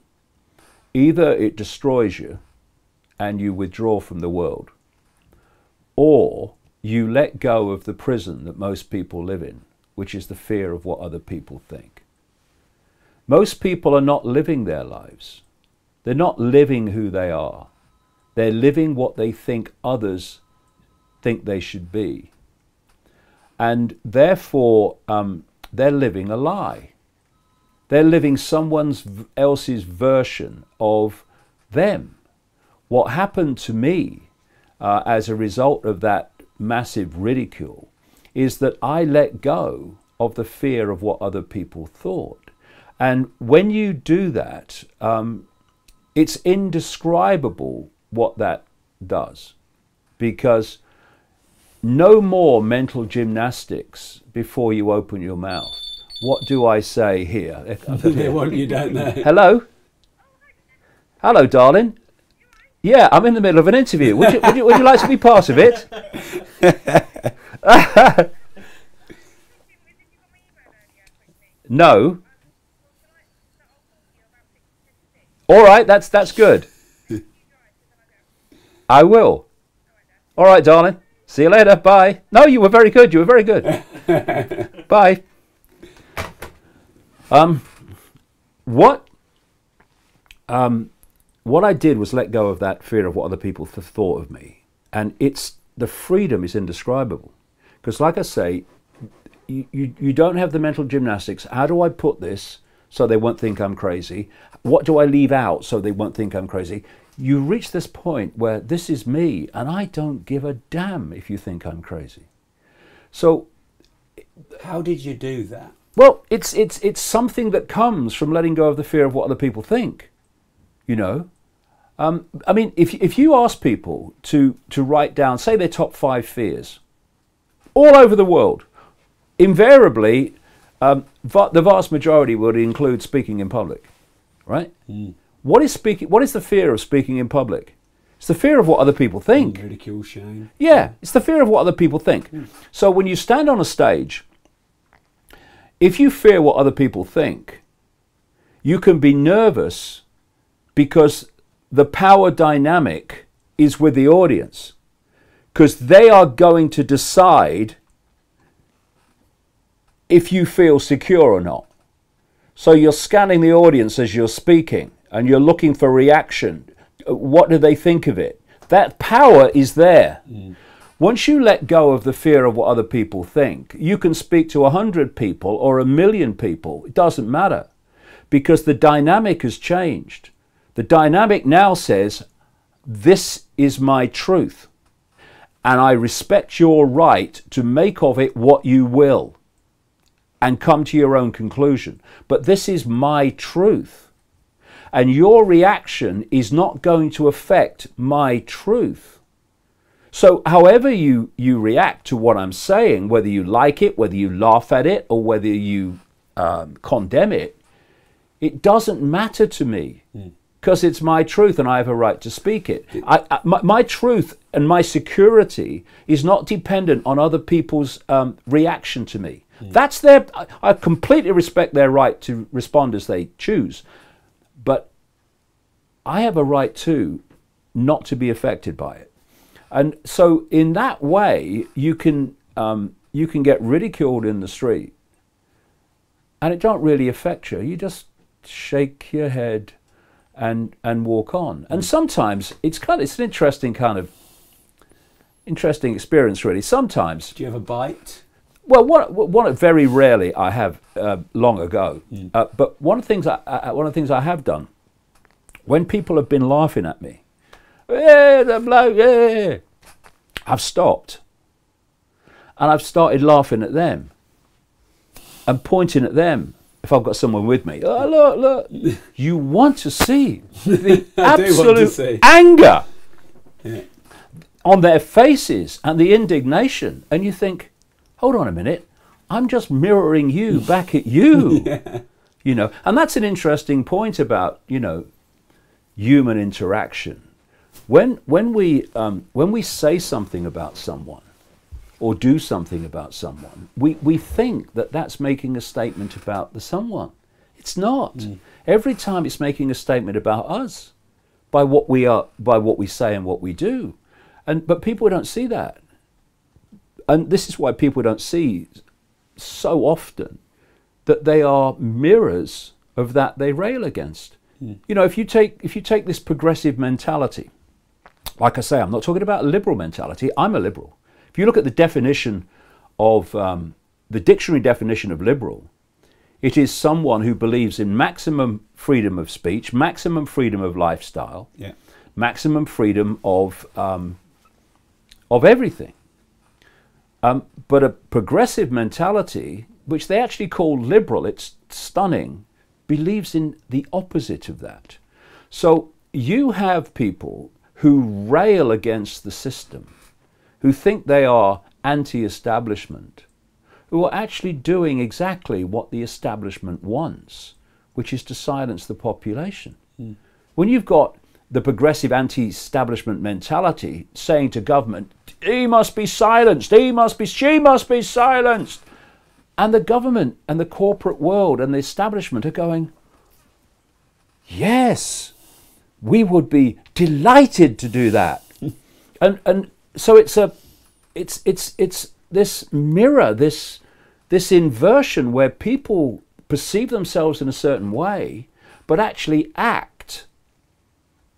Either it destroys you and you withdraw from the world, or you let go of the prison that most people live in, which is the fear of what other people think. Most people are not living their lives. They're not living who they are. They're living what they think others think they should be. And therefore, they're living a lie. They're living someone else's version of them. What happened to me as a result of that massive ridicule is that I let go of the fear of what other people thought. And when you do that, it's indescribable what that does, because no more mental gymnastics before you open your mouth. What do I say here?
They want you, don't they?
Hello? Hello, darling. Yeah, I'm in the middle of an interview. Would you like to be part of it? No. All right, that's good. I will. All right, darling. See you later. Bye. No, you were very good. You were very good. Bye. What I did was let go of that fear of what other people thought of me, and the freedom is indescribable. Because, like I say, you don't have the mental gymnastics. How do I put this so they won't think I'm crazy? What do I leave out so they won't think I'm crazy? You reach this point where this is me, and I don't give a damn if you think I'm crazy. So,
how did you do that?
Well, it's something that comes from letting go of the fear of what other people think. You know, I mean, if you ask people to write down, say, their top 5 fears, all over the world, invariably, the vast majority would include speaking in public, right? What is the fear of speaking in public? It's the fear of what other people think.
Ridicule, shame.
Yeah, it's the fear of what other people think. So when you stand on a stage, if you fear what other people think, you can be nervous because the power dynamic is with the audience, because they are going to decide if you feel secure or not. So you're scanning the audience as you're speaking and you're looking for reaction. What do they think of it? That power is there. Once you let go of the fear of what other people think, you can speak to 100 people or 1 million people. It doesn't matter, because the dynamic has changed. The dynamic now says, this is my truth, and I respect your right to make of it what you will and come to your own conclusion. But this is my truth, and your reaction is not going to affect my truth. So however you react to what I'm saying, whether you like it, whether you laugh at it, or whether you condemn it, it doesn't matter to me, because it's my truth and I have a right to speak it. My truth and my security is not dependent on other people's reaction to me. That's their, I completely respect their right to respond as they choose, but I have a right too not to be affected by it. And so in that way, you can get ridiculed in the street and it don't really affect you. You just shake your head and walk on. And sometimes it's an interesting experience, really. Sometimes.
Do you have a bite?
Well, very rarely I have long ago. But one of the things I have done, when people have been laughing at me, yeah, the bloke, yeah, I've stopped, and I've started laughing at them and pointing at them. If I've got someone with me, oh, look, you want to see the absolute anger on their faces and the indignation, and you think, hold on a minute, I'm just mirroring you back at you. You know, and that's an interesting point about, you know, human interaction. When we say something about someone or do something about someone, we think that that's making a statement about the someone. It's not. Every time it's making a statement about us by what we are, by what we say and what we do. But people don't see that. And this is why people don't see so often that they are mirrors of that they rail against. You know, if you take this progressive mentality, like I say, I'm not talking about a liberal mentality. I'm a liberal. If you look at the definition of the dictionary definition of liberal, it is someone who believes in maximum freedom of speech, maximum freedom of lifestyle, maximum freedom of everything. But a progressive mentality, which they actually call liberal, it's stunning, believes in the opposite of that. So you have people who rail against the system, who think they are anti-establishment, who are actually doing exactly what the establishment wants, which is to silence the population. When you've got the progressive anti-establishment mentality saying to government, he must be silenced, she must be silenced, and the government and the corporate world and the establishment are going, yes, we would be delighted to do that. and so it's this mirror, this inversion where people perceive themselves in a certain way, but actually act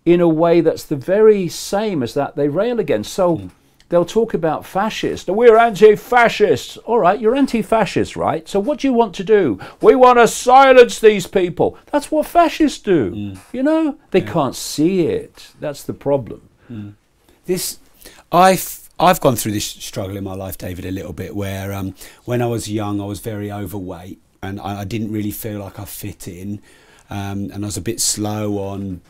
in a way that's the very same as that they rail against. So they'll talk about fascists. We're anti-fascists. All right, you're anti-fascist, right? So what do you want to do? We want to silence these people. That's what fascists do. You know, they can't see it. That's the problem.
I've gone through this struggle in my life, David, a little bit, where when I was young, I was very overweight and I didn't really feel like I fit in, and I was a bit slow on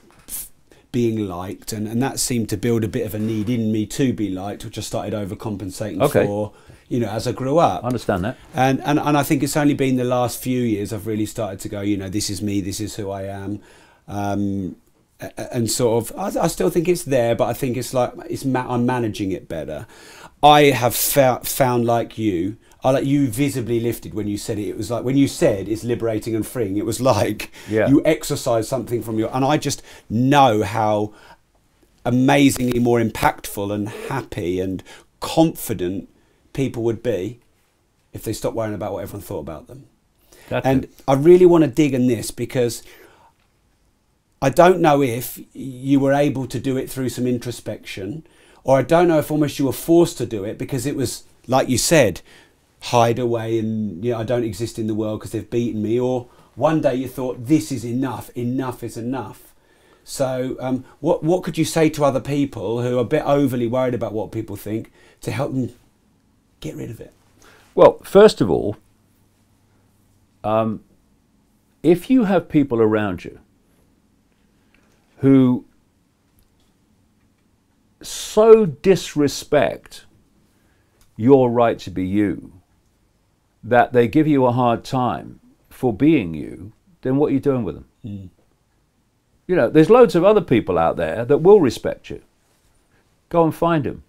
being liked, and that seemed to build a bit of a need in me to be liked, which I started overcompensating for, you know, as I grew up. I
understand that.
And I think it's only been the last few years I've really started to go, you know, this is me, this is who I am. And sort of, I still think it's there, but I think it's like, I'm managing it better. I have found, like you visibly lifted when you said it. It was like, when you said it's liberating and freeing, it was like you exercised something from your, and I just know how amazingly more impactful and happy and confident people would be if they stopped worrying about what everyone thought about them. And I really want to dig in this, because I don't know if you were able to do it through some introspection, or I don't know if almost you were forced to do it because it was, like you said, hide away and, you know, I don't exist in the world because they've beaten me, or one day you thought, this is enough, enough is enough. So what could you say to other people who are a bit overly worried about what people think to help them get rid of it?
Well, first of all, if you have people around you who so disrespect your right to be you that they give you a hard time for being you, then what are you doing with them? Mm. You know, there's loads of other people out there that will respect you. Go and find them.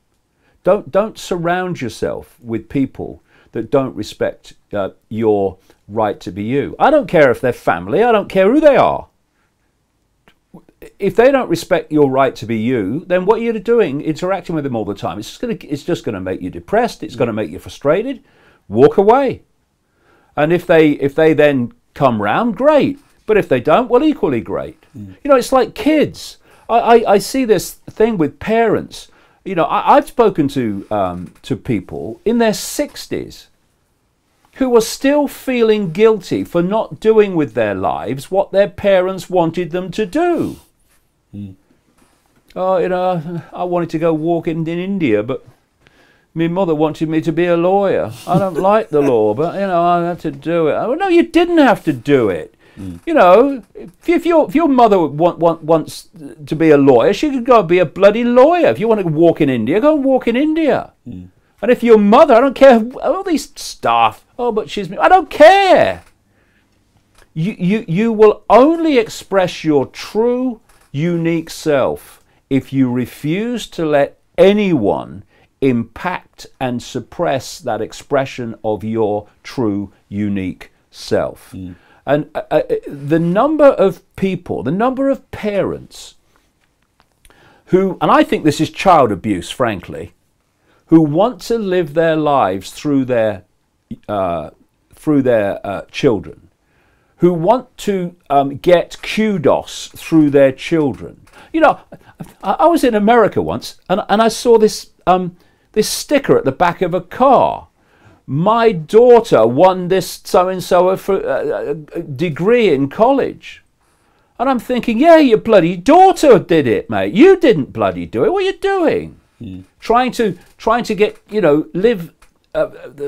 Don't surround yourself with people that don't respect your right to be you. I don't care if they're family. I don't care who they are. If they don't respect your right to be you, then what you're doing, interacting with them all the time, it's just going to make you depressed. It's going to make you frustrated. Walk away. And if they then come round, great. But if they don't, well, equally great. Mm. You know, it's like kids. I see this thing with parents. You know, I've spoken to people in their 60s who are still feeling guilty for not doing with their lives what their parents wanted them to do. Mm. Oh, you know, I wanted to go walking in India, but my mother wanted me to be a lawyer. I don't like the law, but, you know, I had to do it. Oh, no, you didn't have to do it. Mm. You know, if your mother wants to be a lawyer, she could go be a bloody lawyer. If you want to walk in India, go and walk in India. Mm. And if your mother, I don't care, all these stuff, oh, but she's, I don't care. You will only express your true, unique self if you refuse to let anyone impact and suppress that expression of your true, unique self. Mm. And the number of people, the number of parents who, and I think this is child abuse, frankly, who want to live their lives through their children, who want to get kudos through their children. You know, I was in America once, and I saw this this sticker at the back of a car. My daughter won this so-and-so degree in college. And I'm thinking, yeah, your bloody daughter did it, mate. You didn't bloody do it. What are you doing? Mm. Trying to get, you know, live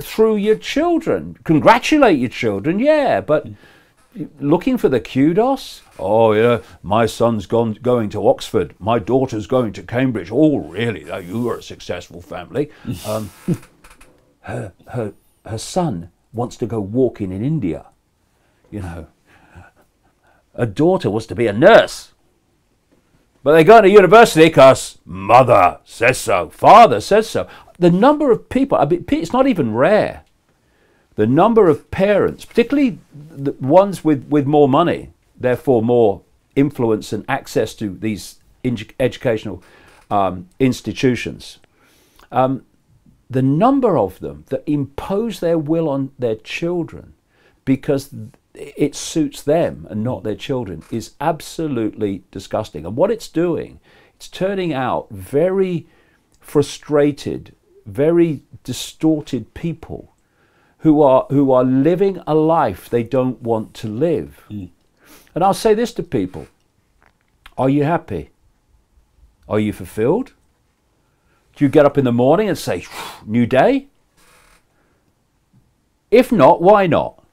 through your children. Congratulate your children, yeah, but looking for the kudos? Oh, yeah, my son's going to Oxford. My daughter's going to Cambridge. Oh, really? You are a successful family. Her son wants to go walking in India. You know, her daughter wants to be a nurse. But they go to university because mother says so, father says so. The number of people, I mean, it's not even rare. The number of parents, particularly the ones with more money, therefore more influence and access to these educational institutions, the number of them that impose their will on their children because it suits them and not their children is absolutely disgusting. And what it's doing, it's turning out very frustrated, very distorted people who are living a life they don't want to live. Mm. And I'll say this to people: are you happy? Are you fulfilled? Do you get up in the morning and say, new day? If not, why not?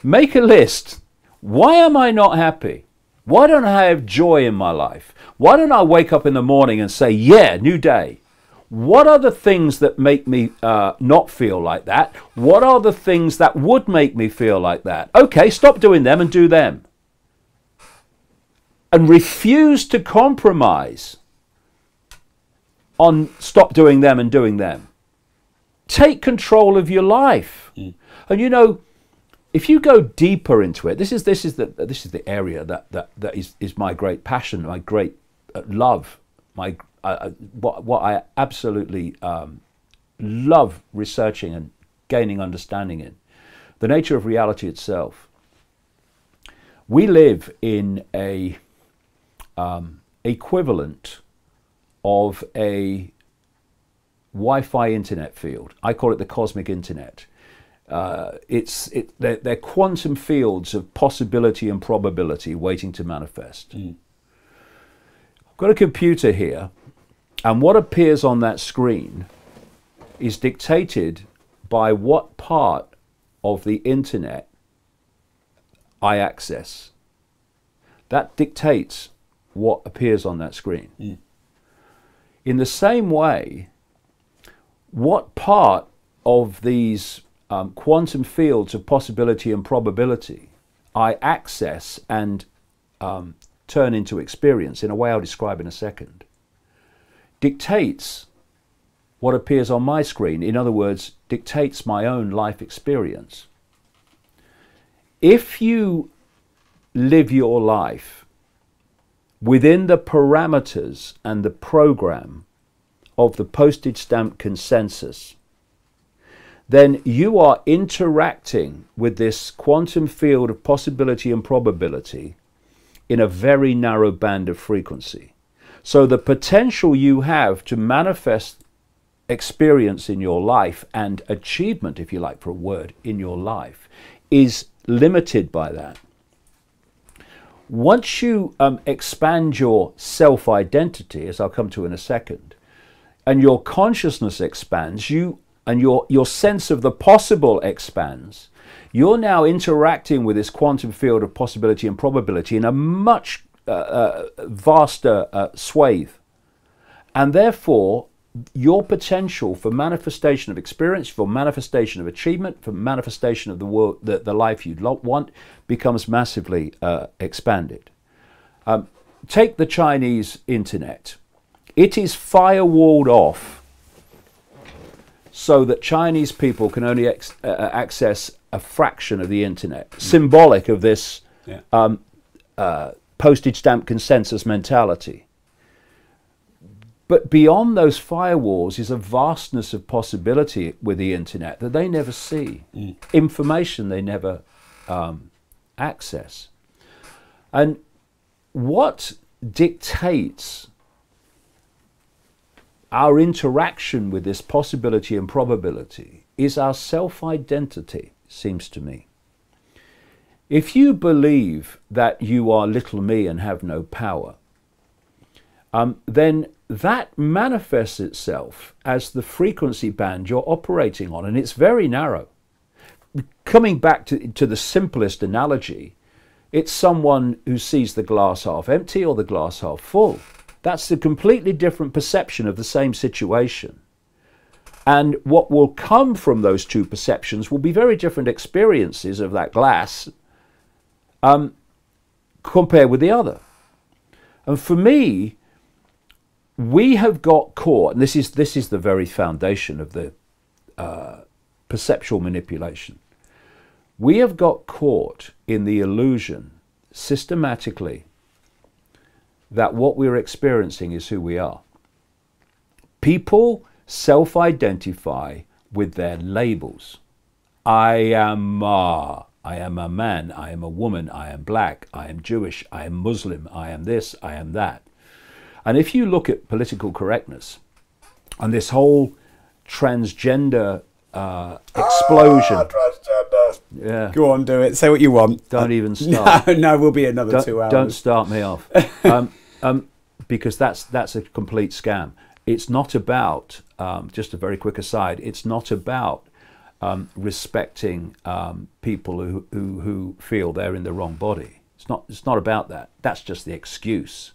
Make a list. Why am I not happy? Why don't I have joy in my life? Why don't I wake up in the morning and say, yeah, new day? What are the things that make me not feel like that? What are the things that would make me feel like that? Okay, stop doing them and do them. And refuse to compromise on stop doing them and doing them. Take control of your life. Mm. And you know, if you go deeper into it, this is the area that is my great passion, my great love, my what I absolutely love researching and gaining understanding in, the nature of reality itself. We live in a equivalent of a Wi-Fi internet field. I call it the cosmic internet. They're quantum fields of possibility and probability waiting to manifest. Mm. got a computer here, and what appears on that screen is dictated by what part of the internet I access. That dictates what appears on that screen. Mm. In the same way, what part of these quantum fields of possibility and probability I access and turn into experience, in a way I'll describe in a second, dictates what appears on my screen. In other words, dictates my own life experience. If you live your life within the parameters and the program of the postage stamp consensus, then you are interacting with this quantum field of possibility and probability in a very narrow band of frequency. So the potential you have to manifest experience in your life and achievement, if you like for a word, in your life is limited by that. Once you expand your self-identity, as I'll come to in a second, and your consciousness expands, and your sense of the possible expands, you're now interacting with this quantum field of possibility and probability in a much vaster swathe. And therefore, your potential for manifestation of experience, for manifestation of achievement, for manifestation of the world, the life you'd want, becomes massively expanded. Take the Chinese internet. It is firewalled off so that Chinese people can only access a fraction of the internet, symbolic of this postage stamp consensus mentality. But beyond those firewalls is a vastness of possibility with the internet that they never see, information they never access. And what dictates our interaction with this possibility and probability is our self-identity, seems to me. If you believe that you are little me and have no power, then that manifests itself as the frequency band you're operating on, and it's very narrow. Coming back to the simplest analogy, it's someone who sees the glass half empty or the glass half full. That's a completely different perception of the same situation. And what will come from those two perceptions will be very different experiences of that glass compared with the other. And for me, we have got caught, and this is the very foundation of the perceptual manipulation. We have got caught in the illusion systematically that what we're experiencing is who we are. People self-identify with their labels. I am a man, I am a woman, I am black, I am Jewish, I am Muslim, I am this, I am that. And if you look at political correctness and this whole transgender explosion.
Transgender.
Yeah.
Go on, do it. Say what you want.
Don't even start.
No, we'll be another 2 hours.
Don't start me off. Because that's a complete scam. It's not about, just a very quick aside, it's not about respecting people who feel they're in the wrong body. It's not about that. That's just the excuse.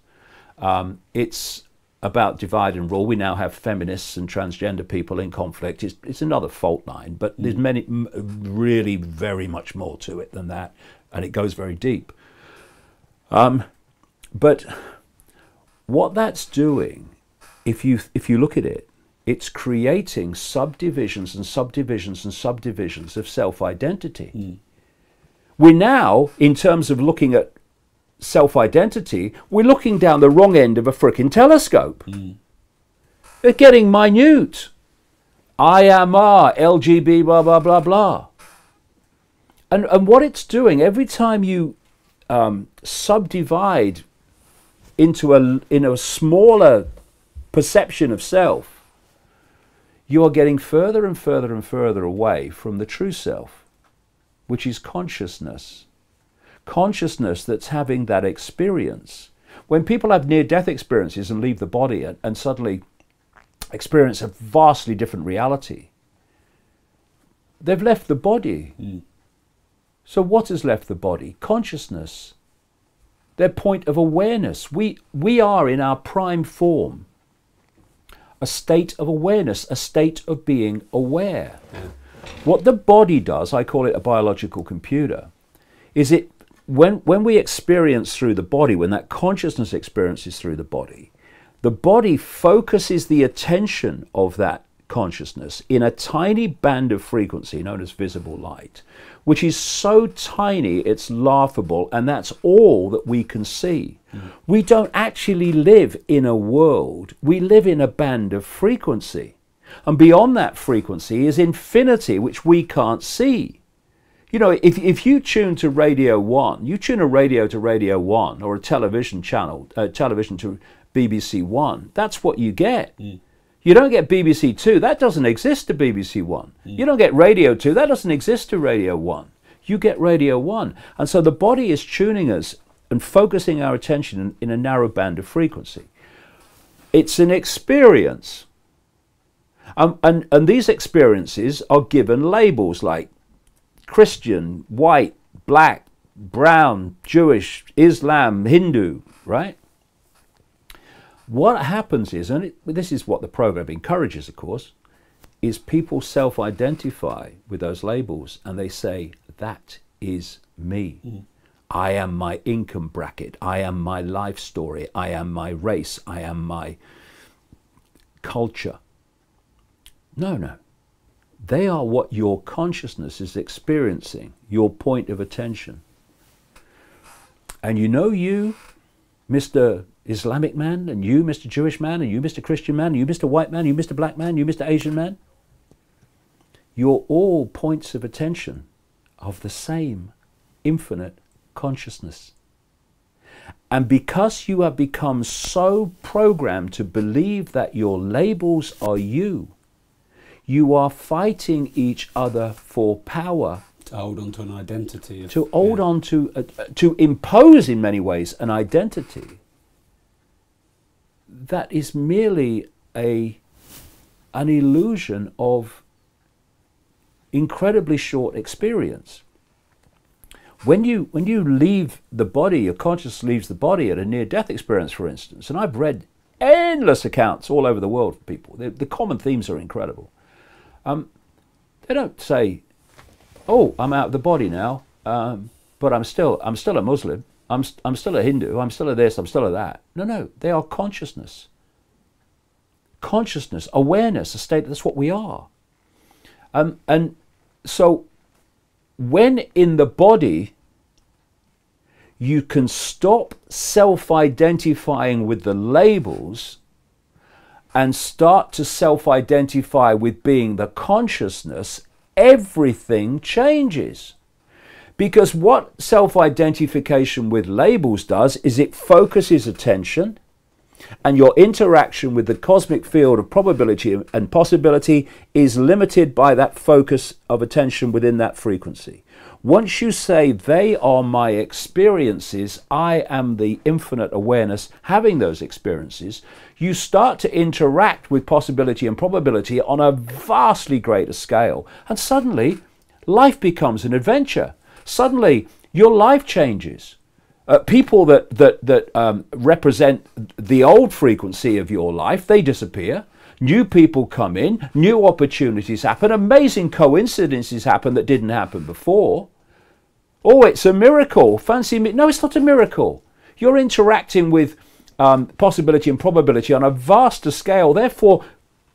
It's about divide and rule. We now have feminists and transgender people in conflict. It's another fault line, but there's really very much more to it than that, and it goes very deep. But what that's doing, if you look at it, it's creating subdivisions and subdivisions and subdivisions of self-identity. We're now, in terms of looking at self-identity, we're looking down the wrong end of a frickin' telescope. They're getting minute. I am LGB, blah, blah, blah, blah. And what it's doing, every time you subdivide into a smaller perception of self, you are getting further and further and further away from the true self, which is consciousness. Consciousness that's having that experience, when people have near-death experiences and leave the body and suddenly experience a vastly different reality, they've left the body. So what has left the body? Consciousness, their point of awareness. We are in our prime form a state of awareness, a state of being aware. What the body does, I call it a biological computer, is it when we experience through the body, when that consciousness experiences through the body focuses the attention of that consciousness in a tiny band of frequency known as visible light, which is so tiny it's laughable, and that's all that we can see. We don't actually live in a world, we live in a band of frequency. And beyond that frequency is infinity, which we can't see. You know, if you tune to Radio 1, you tune a radio to Radio 1 or a television channel, television to BBC 1, that's what you get. You don't get BBC 2, that doesn't exist to BBC 1. You don't get Radio 2, that doesn't exist to Radio 1. You get Radio 1. And so the body is tuning us and focusing our attention in a narrow band of frequency. It's an experience. And these experiences are given labels like Christian, white, black, brown, Jewish, Islam, Hindu, right? What happens is, and this is what the program encourages, of course, is people self-identify with those labels and they say, that is me. I am my income bracket. I am my life story. I am my race. I am my culture. No, no. They are what your consciousness is experiencing, your point of attention. And you know you, Mr. Islamic man, and you, Mr. Jewish man, and you, Mr. Christian man, and you, Mr. White man, you, Mr. Black man, you, Mr. Asian man, you're all points of attention of the same infinite consciousness. And because you have become so programmed to believe that your labels are you, you are fighting each other for power.
To hold on to an identity.
To hold on to impose in many ways an identity that is merely an illusion of incredibly short experience. When you leave the body, your consciousness leaves the body at a near-death experience, for instance, and I've read endless accounts all over the world for people. The common themes are incredible. They don't say, "Oh, I'm out of the body now, but I'm still a Muslim. I'm still a Hindu. I'm still a this. I'm still a that." No, no. They are consciousness. Consciousness, awareness, a state. That's what we are. And so, when in the body, you can stop self-identifying with the labels and start to self-identify with being the consciousness, everything changes. Because what self-identification with labels does is it focuses attention, and your interaction with the cosmic field of probability and possibility is limited by that focus of attention within that frequency. Once you say, they are my experiences, I am the infinite awareness having those experiences, you start to interact with possibility and probability on a vastly greater scale. And suddenly, life becomes an adventure. Suddenly, your life changes. People that represent the old frequency of your life, they disappear. New people come in, new opportunities happen, amazing coincidences happen that didn't happen before. Oh, it's a miracle. Fancy me? No, it's not a miracle. You're interacting with possibility and probability on a vaster scale. Therefore,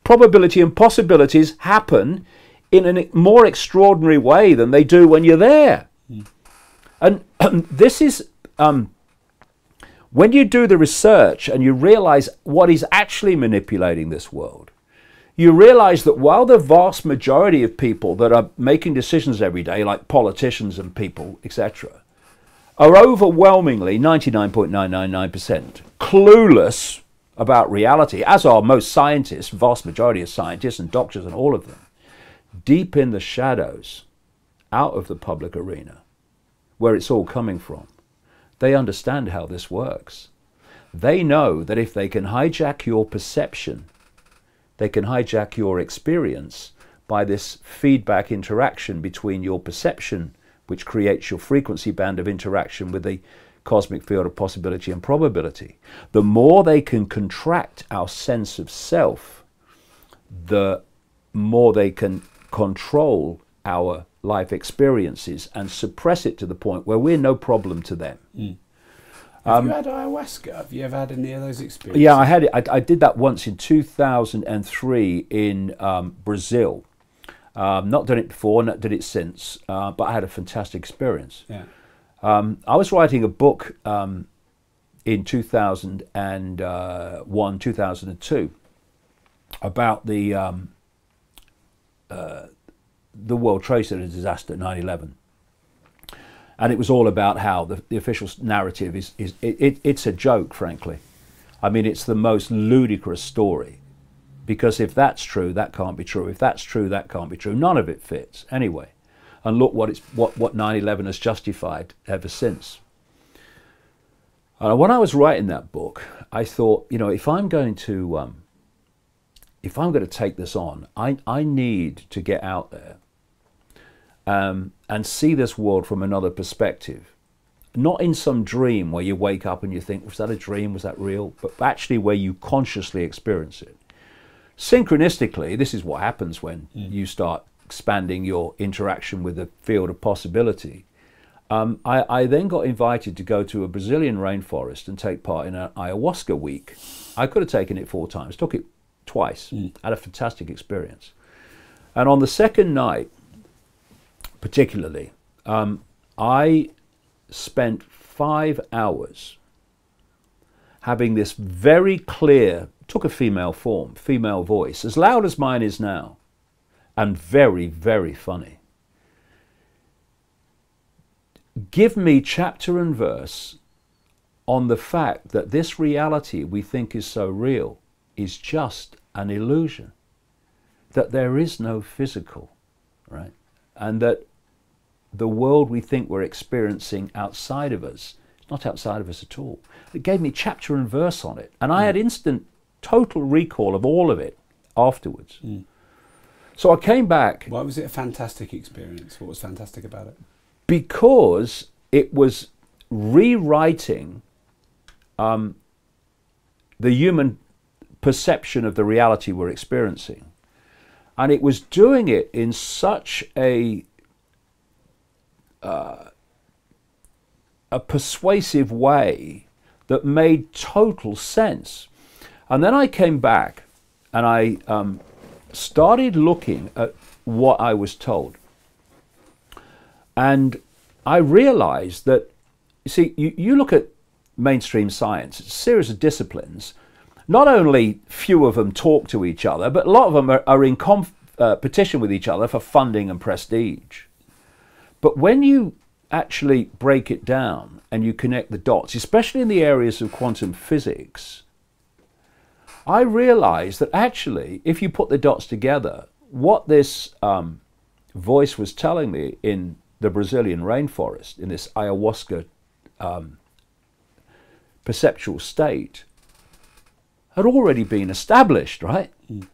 probability and possibilities happen in a more extraordinary way than they do when you're there. And this is, when you do the research and you realize what is actually manipulating this world, you realize that while the vast majority of people that are making decisions every day, like politicians and people, etc., are overwhelmingly 99.999% clueless about reality, as are most scientists, vast majority of scientists and doctors and all of them, deep in the shadows, out of the public arena, where it's all coming from, they understand how this works. They know that if they can hijack your perception, they can hijack your experience by this feedback interaction between your perception, which creates your frequency band of interaction with the cosmic field of possibility and probability. The more they can contract our sense of self, the more they can control our life experiences and suppress it to the point where we're no problem to them.
Have you had ayahuasca? Have you ever had any of those experiences?
Yeah, I had it. I did that once in 2003 in Brazil. Not done it before, not did it since, but I had a fantastic experience.
Yeah.
I was writing a book in 2001, 2002 about the World Trade Center disaster, 9/11. And it was all about how the official narrative it's a joke, frankly. I mean, it's the most ludicrous story. Because if that's true, that can't be true. If that's true, that can't be true. None of it fits anyway. And look what 9/11 has justified ever since. When I was writing that book, I thought, you know, if I'm going to take this on, I need to get out there and see this world from another perspective. Not in some dream where you wake up and you think, was that a dream? Was that real? But actually where you consciously experience it. Synchronistically, this is what happens when you start expanding your interaction with the field of possibility. I then got invited to go to a Brazilian rainforest and take part in an ayahuasca week. I could have taken it 4 times, took it twice, had a fantastic experience. And on the second night, particularly, I spent 5 hours having this very clear, took a female form, female voice, as loud as mine is now, and very, very funny. Give me chapter and verse on the fact that this reality we think is so real is just an illusion, that there is no physical, right? And that the world we think we're experiencing outside of us is not outside of us at all. It gave me chapter and verse on it, and I had instant total recall of all of it afterwards. So I came back.
Why was it a fantastic experience? What was fantastic about it?
Because it was rewriting the human perception of the reality we're experiencing. And it was doing it in such a persuasive way that made total sense. And then I came back and I started looking at what I was told. And I realized that, you see, you look at mainstream science, it's a series of disciplines. Not only few of them talk to each other, but a lot of them are in competition with each other for funding and prestige. But when you actually break it down and you connect the dots, especially in the areas of quantum physics, I realized that actually, if you put the dots together, what this voice was telling me in the Brazilian rainforest, in this ayahuasca perceptual state, had already been established, right? And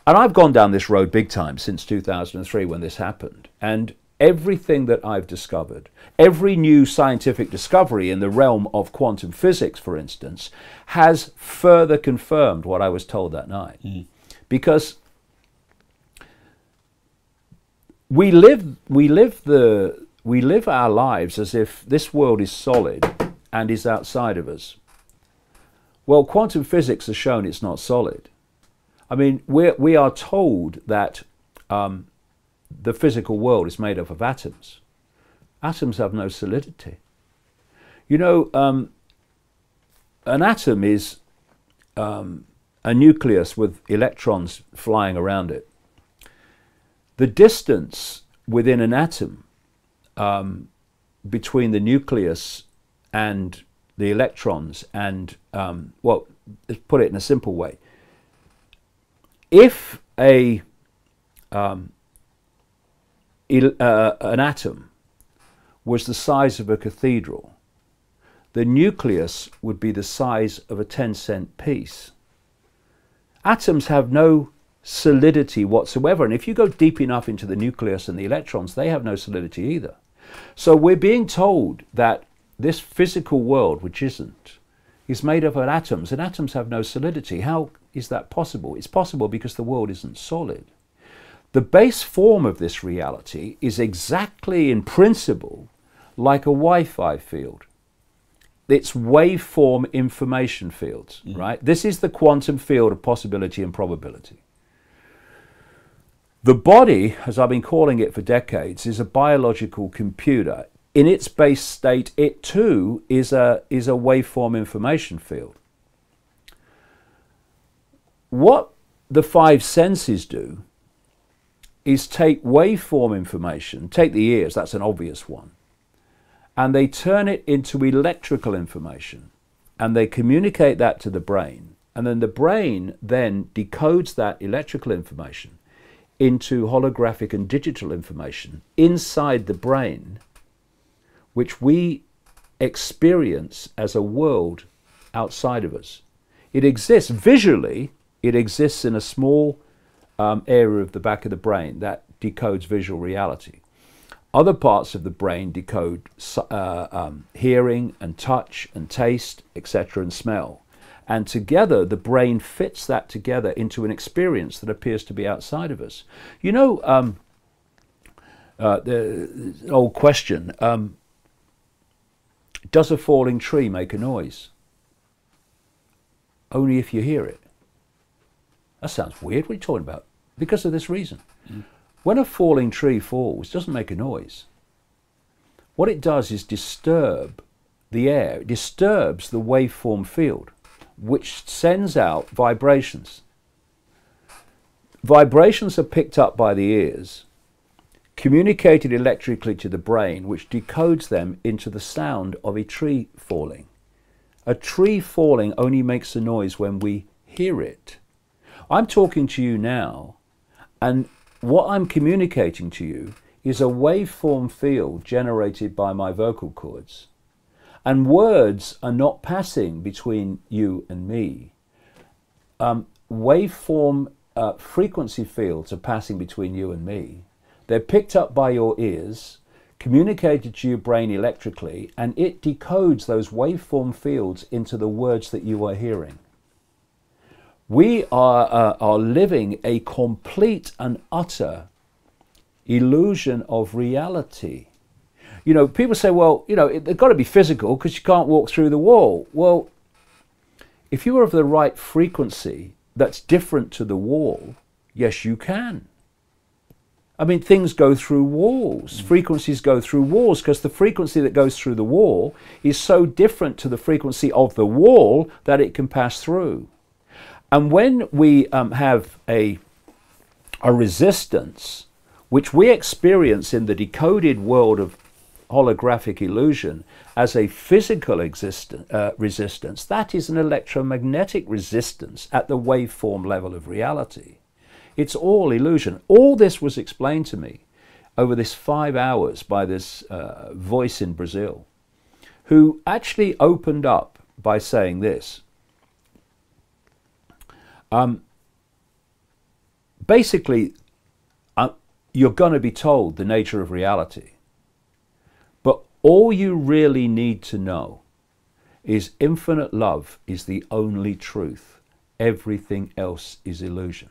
I've gone down this road big time since 2003 when this happened. And everything that I've discovered, every new scientific discovery in the realm of quantum physics, for instance, has further confirmed what I was told that night. Because we live our lives as if this world is solid and is outside of us. Well, quantum physics has shown it's not solid. I mean, we are told that the physical world is made up of atoms. Atoms have no solidity. You know, an atom is a nucleus with electrons flying around it. The distance within an atom between the nucleus and the electrons and, well, let's put it in a simple way. If an atom was the size of a cathedral, the nucleus would be the size of a 10-cent piece. Atoms have no solidity whatsoever, and if you go deep enough into the nucleus and the electrons, they have no solidity either. So we're being told that this physical world, which isn't, is made up of atoms, and atoms have no solidity. How is that possible? It's possible because the world isn't solid. The base form of this reality is exactly in principle like a Wi-Fi field. It's waveform information fields, right? This is the quantum field of possibility and probability. The body, as I've been calling it for decades, is a biological computer. In its base state, it too is a waveform information field. What the five senses do is take waveform information, take the ears, that's an obvious one, and they turn it into electrical information, and they communicate that to the brain, and then the brain then decodes that electrical information into holographic and digital information inside the brain, which we experience as a world outside of us. It exists visually, it exists in a small area of the back of the brain that decodes visual reality. Other parts of the brain decode hearing and touch and taste, etc., and smell. And together, the brain fits that together into an experience that appears to be outside of us. You know, the old question, does a falling tree make a noise? Only if you hear it. That sounds weird. What are you talking about? Because of this reason. When a falling tree falls, it doesn't make a noise. What it does is disturb the air. It disturbs the waveform field, which sends out vibrations. Vibrations are picked up by the ears, communicated electrically to the brain, which decodes them into the sound of a tree falling. A tree falling only makes a noise when we hear it. I'm talking to you now, and what I'm communicating to you is a waveform field generated by my vocal cords. And words are not passing between you and me. Waveform frequency fields are passing between you and me. They're picked up by your ears, communicated to your brain electrically, and it decodes those waveform fields into the words that you are hearing. We are living a complete and utter illusion of reality. You know, people say, well, you know, they've got to be physical because you can't walk through the wall. Well, if you are of the right frequency that's different to the wall, yes, you can. I mean, things go through walls. Frequencies go through walls because the frequency that goes through the wall is so different to the frequency of the wall that it can pass through. And when we have a resistance, which we experience in the decoded world of holographic illusion as a physical resistance, that is an electromagnetic resistance at the waveform level of reality. It's all illusion. All this was explained to me over this 5 hours by this voice in Brazil, who actually opened up by saying this. Basically, you're going to be told the nature of reality. But all you really need to know is infinite love is the only truth. Everything else is illusion.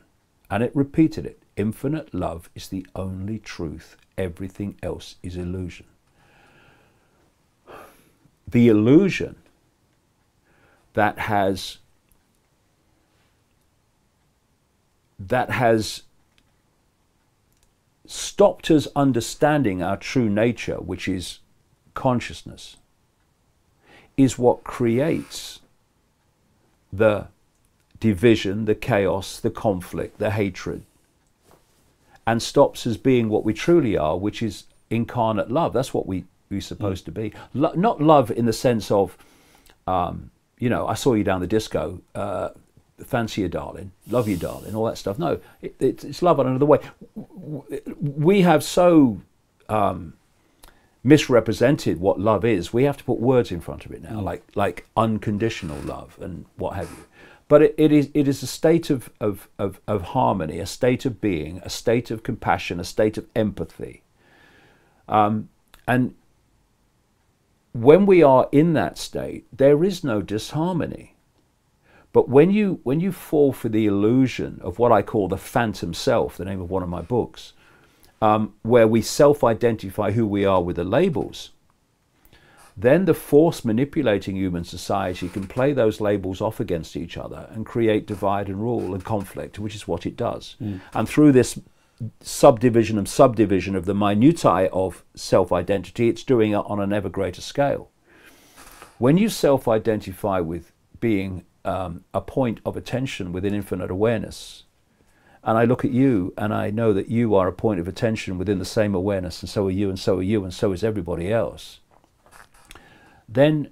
And it repeated it. Infinite love is the only truth. Everything else is illusion. The illusion that has stopped us understanding our true nature, which is consciousness, is what creates the division, the chaos, the conflict, the hatred, and stops us being what we truly are, which is incarnate love. That's what we're supposed to be. Not love in the sense of, you know, I saw you down the disco, fancy you, darling, love you, darling, all that stuff. No, it's love in another way. We have so misrepresented what love is. We have to put words in front of it now, like unconditional love and what have you. But it is a state of harmony, a state of being, a state of compassion, a state of empathy. And when we are in that state, there is no disharmony. But when you fall for the illusion of what I call the phantom self, the name of one of my books, where we self-identify who we are with the labels, then the force manipulating human society can play those labels off against each other and create divide and rule and conflict, which is what it does. And through this subdivision and subdivision of the minutiae of self-identity, it's doing it on an ever greater scale. When you self-identify with being a point of attention within infinite awareness, and I look at you and I know that you are a point of attention within the same awareness, and so are you, and so are you, and so is everybody else, then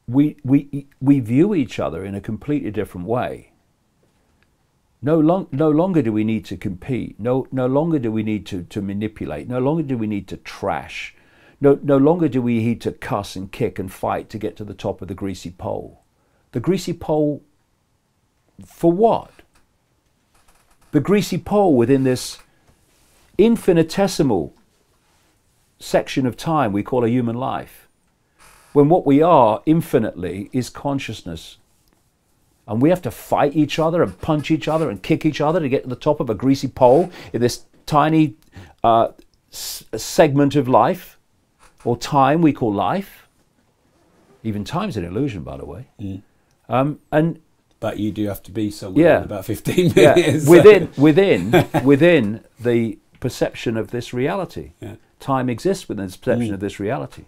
we view each other in a completely different way. No longer do we need to compete. No longer do we need to manipulate. No longer do we need to trash. No longer do we need to cuss and kick and fight to get to the top of the greasy pole. The greasy pole for what? The greasy pole within this infinitesimal section of time we call a human life, when what we are infinitely is consciousness. And we have to fight each other and punch each other and kick each other to get to the top of a greasy pole in this tiny segment of life, or time we call life. Even time's an illusion, by the way.
But you do have to be somewhere in about 15 minutes.
Within the perception of this reality.
Yeah.
Time exists within the perception of this reality.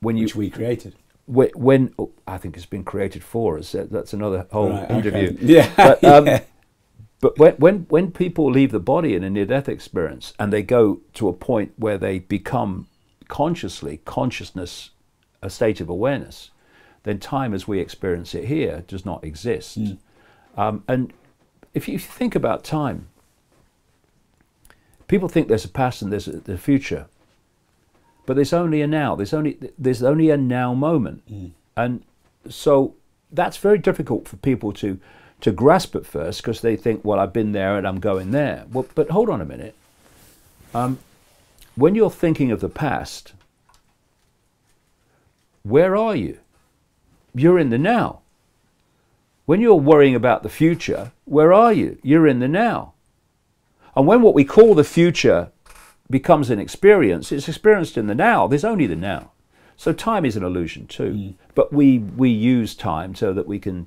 Which we created.
When I think it's been created for us. That's another whole interview.
Okay. Yeah.
But, but when people leave the body in a near-death experience and they go to a point where they become consciousness, a state of awareness, then time as we experience it here does not exist. And if you think about time, people think there's a past and there's a future, but there's only a now. There's only a now moment, and so that's very difficult for people to grasp at first, because they think, well, I've been there and I'm going there. Well, but hold on a minute. When you're thinking of the past, where are you? You're in the now. When you're worrying about the future, where are you? You're in the now. And when what we call the future becomes an experience, it's experienced in the now. There's only the now. So time is an illusion too. But we use time so that we can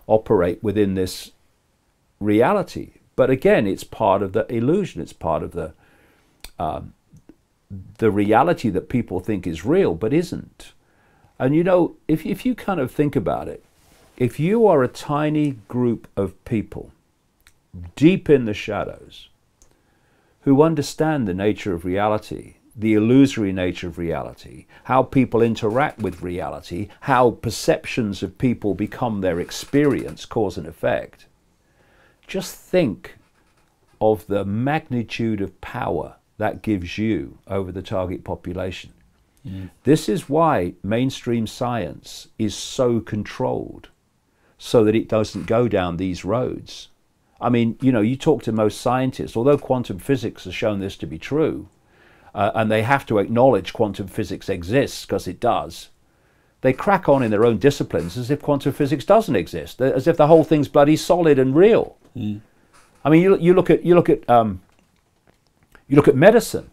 operate within this reality. But again, it's part of the illusion. It's part of the reality that people think is real, but isn't. And you know, if you kind of think about it, if you are a tiny group of people deep in the shadows who understand the nature of reality, the illusory nature of reality, how people interact with reality, how perceptions of people become their experience, cause and effect, just think of the magnitude of power that gives you over the target population. This is why mainstream science is so controlled, so that it doesn't go down these roads. I mean, you know, you talk to most scientists, although quantum physics has shown this to be true, and they have to acknowledge quantum physics exists, because it does, they crack on in their own disciplines as if quantum physics doesn't exist, as if the whole thing's bloody solid and real. I mean, you look at medicine.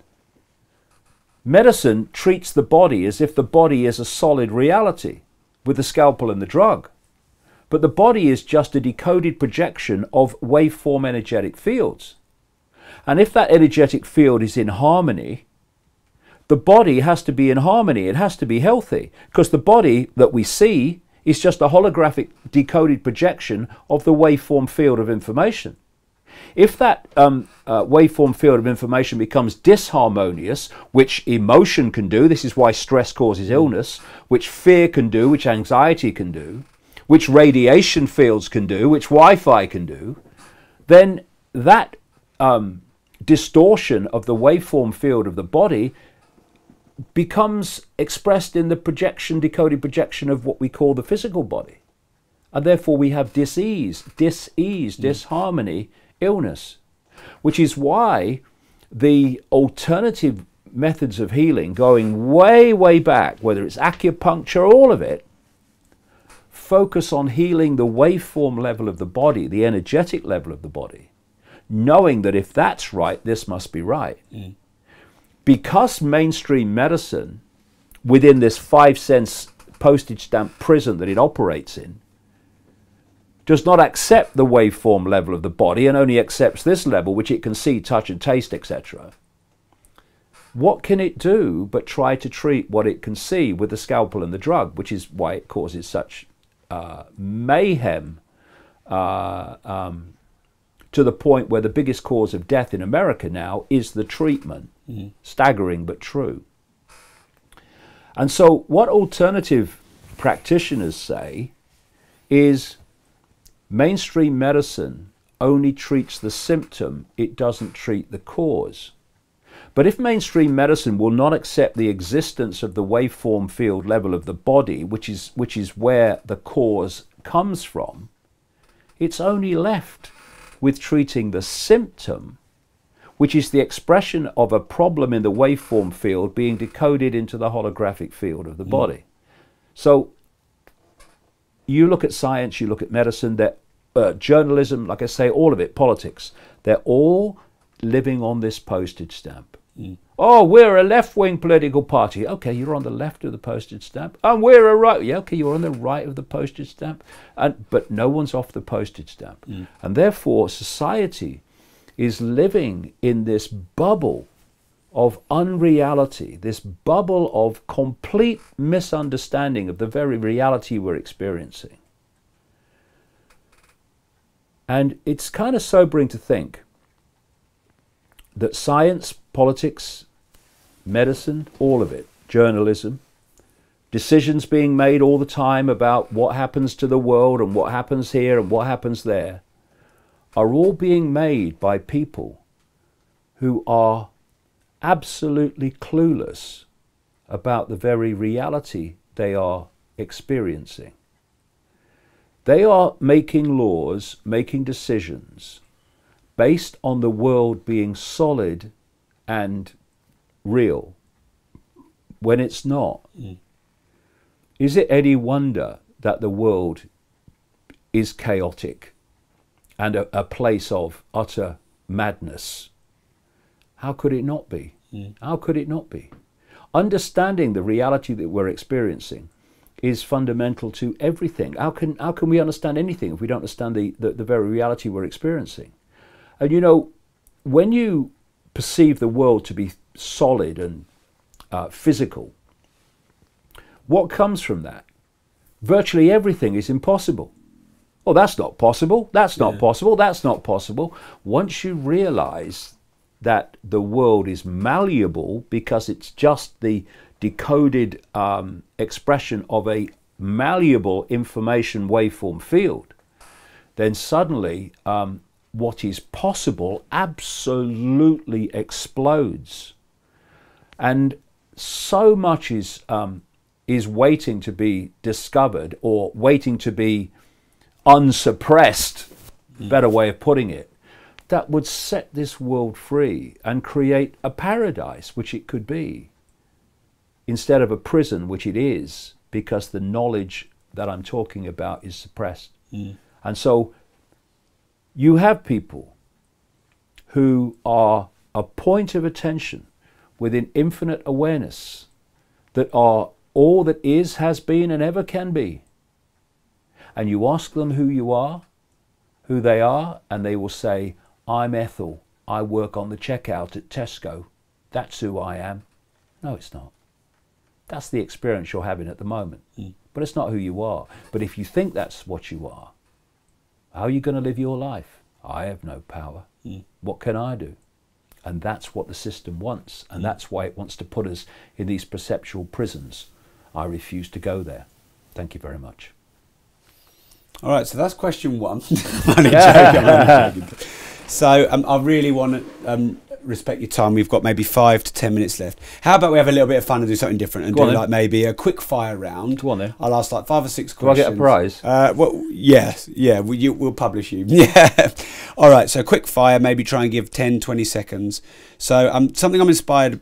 Medicine treats the body as if the body is a solid reality with the scalpel and the drug. But the body is just a decoded projection of waveform energetic fields. And if that energetic field is in harmony, the body has to be in harmony. It has to be healthy, because the body that we see is just a holographic decoded projection of the waveform field of information. If that waveform field of information becomes disharmonious, which emotion can do, this is why stress causes illness, which fear can do, which anxiety can do, which radiation fields can do, which Wi-Fi can do, then that distortion of the waveform field of the body becomes expressed in the projection, decoded projection of what we call the physical body. And therefore we have dis-ease, disharmony, illness, which is why the alternative methods of healing, going way, way back, whether it's acupuncture, all of it, focus on healing the waveform level of the body, the energetic level of the body, knowing that if that's right, this must be right. Because mainstream medicine, within this 5-cent postage stamp prison that it operates in, does not accept the waveform level of the body and only accepts this level, which it can see, touch and taste, etc. What can it do but try to treat what it can see with the scalpel and the drug, which is why it causes such mayhem to the point where the biggest cause of death in America now is the treatment. Staggering but true. And so what alternative practitioners say is mainstream medicine only treats the symptom, it doesn't treat the cause. But if mainstream medicine will not accept the existence of the waveform field level of the body, which is where the cause comes from, it's only left with treating the symptom, which is the expression of a problem in the waveform field being decoded into the holographic field of the body. So you look at science, you look at medicine, journalism, like I say, all of it, politics, they're all living on this postage stamp. Oh, we're a left-wing political party. Okay, you're on the left of the postage stamp. And we're a right. Yeah, okay, you're on the right of the postage stamp. But no one's off the postage stamp. And therefore, society is living in this bubble of unreality, this bubble of complete misunderstanding of the very reality we're experiencing. And it's kind of sobering to think that science, politics, medicine, all of it, journalism, decisions being made all the time about what happens to the world and what happens here and what happens there, are all being made by people who are absolutely clueless about the very reality they are experiencing. They are making laws, making decisions based on the world being solid and real when it's not. Is it any wonder that the world is chaotic and a place of utter madness? How could it not be? How could it not be? Understanding the reality that we're experiencing is fundamental to everything. How can we understand anything if we don't understand the very reality we're experiencing? And you know, when you perceive the world to be solid and physical, what comes from that? Virtually everything is impossible. Well, that's not possible, that's not possible, that's not possible. Once you realize that the world is malleable because it's just the decoded expression of a malleable information waveform field, then suddenly what is possible absolutely explodes. And so much is waiting to be discovered or waiting to be unsuppressed, better way of putting it, that would set this world free and create a paradise, which it could be, instead of a prison, which it is, because the knowledge that I'm talking about is suppressed. And so you have people who are a point of attention within infinite awareness that are all that is, has been, and ever can be. And you ask them who you are, who they are, and they will say, I'm Ethel. I work on the checkout at Tesco. That's who I am. No, it's not. That's the experience you're having at the moment. But it's not who you are. But if you think that's what you are, how are you going to live your life? I have no power. What can I do? And that's what the system wants. And that's why it wants to put us in these perceptual prisons. I refuse to go there. Thank you very much.
All right, so that's question one. I'm only joking. So I really want to respect your time. We've got maybe 5 to 10 minutes left. How about we have a little bit of fun and do something different and do like maybe a quick fire round?
Go on then.
I'll ask like 5 or 6 questions.
Do I get a prize?
Well, yes, yeah, we'll publish you. Yeah. All right, so quick fire, maybe try and give 10, 20 seconds. So something I'm inspired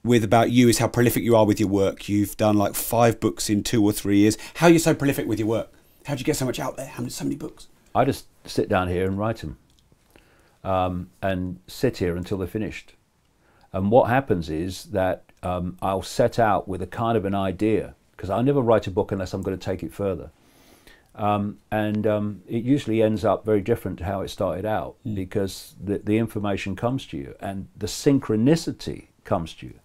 with about you is how prolific you are with your work. You've done like 5 books in 2 or 3 years. How are you so prolific with your work? How do you get so much out there? So many books?
I just sit down here and write them. And sit here until they're finished. And what happens is that I'll set out with a kind of an idea, because I never write a book unless I'm going to take it further. It usually ends up very different to how it started out, because the information comes to you and the synchronicity comes to you.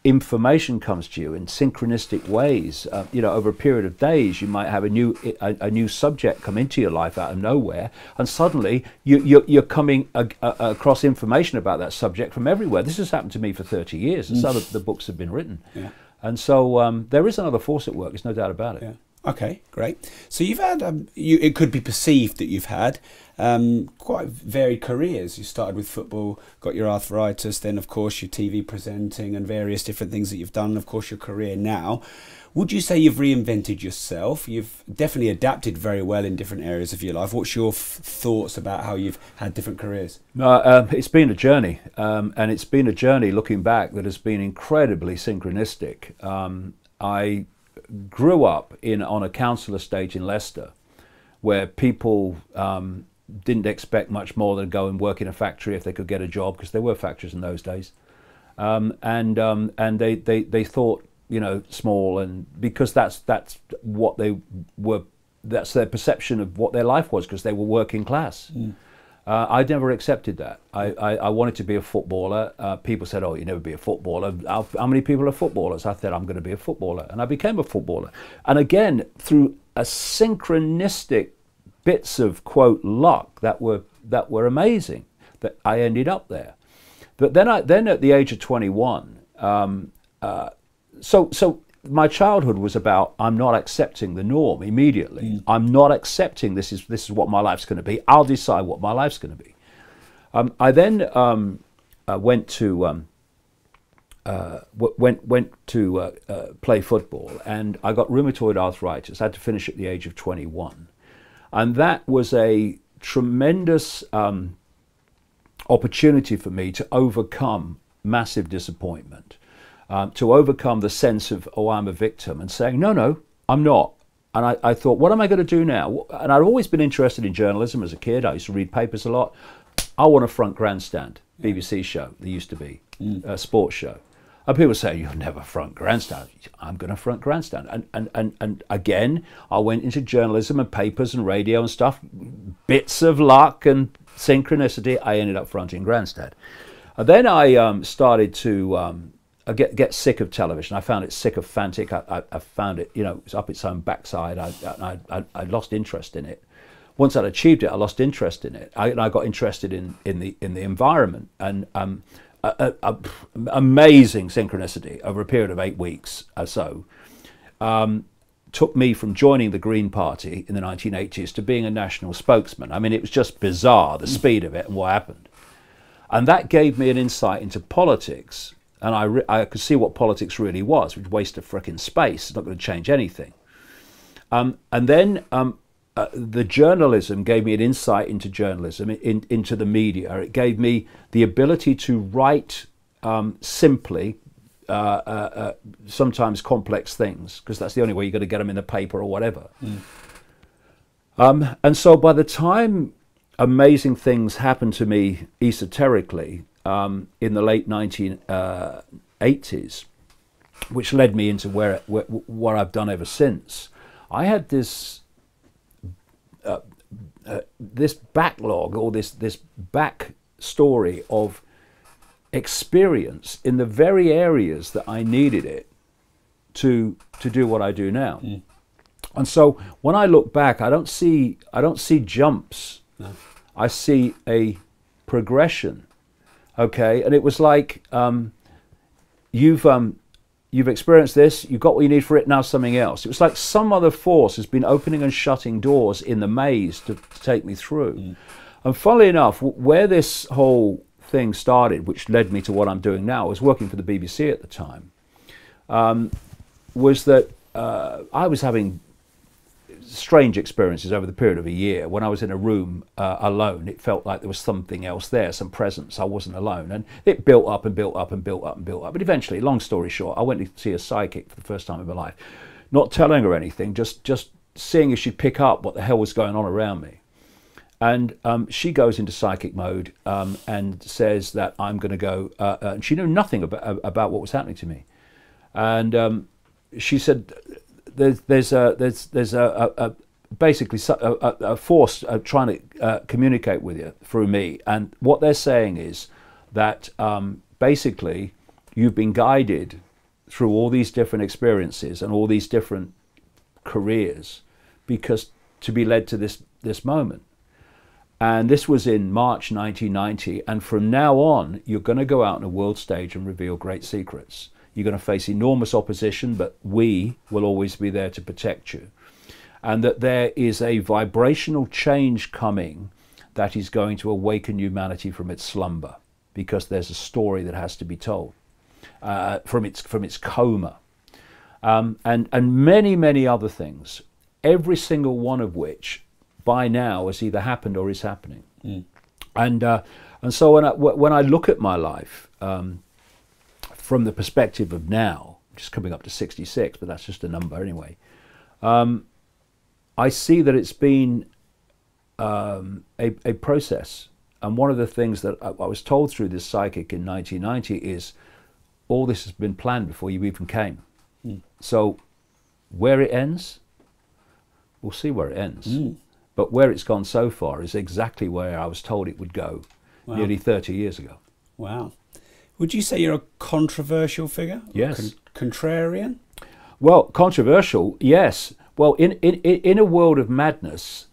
Information comes to you in synchronistic ways. You know, over a period of days, you might have a new subject come into your life out of nowhere, and suddenly you're coming across information about that subject from everywhere. This has happened to me for 30 years, and some of the books have been written. Yeah. And so there is another force at work. There's no doubt about it.
Yeah. Okay, great. So you've had, it could be perceived that you've had quite varied careers. You started with football, got your arthritis, then of course your TV presenting and various different things that you've done, and of course your career now. Would you say you've reinvented yourself? You've definitely adapted very well in different areas of your life. What's your thoughts about how you've had different careers?
It's been a journey, and it's been a journey looking back that has been incredibly synchronistic. I grew up on a council estate in Leicester, where people didn't expect much more than to go and work in a factory if they could get a job, because there were factories in those days, and they thought, you know, small, and because that's what they were, that's their perception of what their life was, because they were working class. I never accepted that. I wanted to be a footballer. People said, oh, you never be a footballer. How many people are footballers? I said, I'm going to be a footballer. And I became a footballer. And again, through a synchronistic bits of, quote, luck that were amazing, that I ended up there. But then at the age of 21, so my childhood was about, I'm not accepting the norm immediately. I'm not accepting this is what my life's going to be. I'll decide what my life's going to be. I then went to play football, and I got rheumatoid arthritis. I had to finish at the age of 21, and that was a tremendous opportunity for me to overcome massive disappointment. To overcome the sense of, oh, I'm a victim, and saying, no, I'm not. And I thought, what am I going to do now? And I'd always been interested in journalism as a kid. I used to read papers a lot. I want a front grandstand, BBC show, there used to be, a sports show. And people say, you'll never front grandstand. I'm going to front grandstand. And again, I went into journalism and papers and radio and stuff. Bits of luck and synchronicity, I ended up fronting grandstand. And then I started to get sick of television. I found it sycophantic. I found it, you know, it was up its own backside. I lost interest in it. Once I'd achieved it, I lost interest in it. I got interested in the environment, and amazing synchronicity over a period of 8 weeks or so took me from joining the Green Party in the 1980s to being a national spokesman. I mean, it was just bizarre, the speed of it and what happened. And that gave me an insight into politics. And I could see what politics really was, which waste of frickin' space. It's not going to change anything. And then the journalism gave me an insight into journalism, into the media. It gave me the ability to write simply, sometimes complex things, because that's the only way you're going to get them in the paper or whatever. And so by the time amazing things happened to me esoterically, in the late 1980s, which led me into what I've done ever since. I had this this backlog, or this back story of experience in the very areas that I needed it to do what I do now. And so when I look back, I don't see jumps. No. I see a progression. Okay, and it was like you've experienced this, you've got what you need for it, now something else. It was like some other force has been opening and shutting doors in the maze to take me through. And funnily enough, where this whole thing started, which led me to what I'm doing now, I was working for the BBC at the time, was that I was having strange experiences over the period of a year. When I was in a room alone, it felt like there was something else there, some presence. I wasn't alone, and it built up and built up and built up and built up. But eventually, long story short, I went to see a psychic for the first time in my life, not telling her anything, just seeing if she'd pick up what the hell was going on around me. And she goes into psychic mode and says that I'm going to go, and she knew nothing about what was happening to me. And she said, there's basically a force trying to communicate with you through me, and what they're saying is that basically you've been guided through all these different experiences and all these different careers because to be led to this moment. And this was in March 1990, and from now on you're going to go out on a world stage and reveal great secrets. You're going to face enormous opposition, but we will always be there to protect you. And that there is a vibrational change coming that is going to awaken humanity from its slumber, because there's a story that has to be told from its coma. And many, many other things, every single one of which by now has either happened or is happening. Mm. And so when I look at my life, from the perspective of now, just coming up to 66, but that's just a number anyway, I see that it's been a process. And one of the things that I was told through this psychic in 1990 is all this has been planned before you even came. Mm. So where it ends, we'll see where it ends. Mm. But where it's gone so far is exactly where I was told it would go. Wow. Nearly 30 years ago.
Wow. Would you say you're a controversial figure?
Yes.
Contrarian?
Well, controversial, yes. Well, in a world of madness,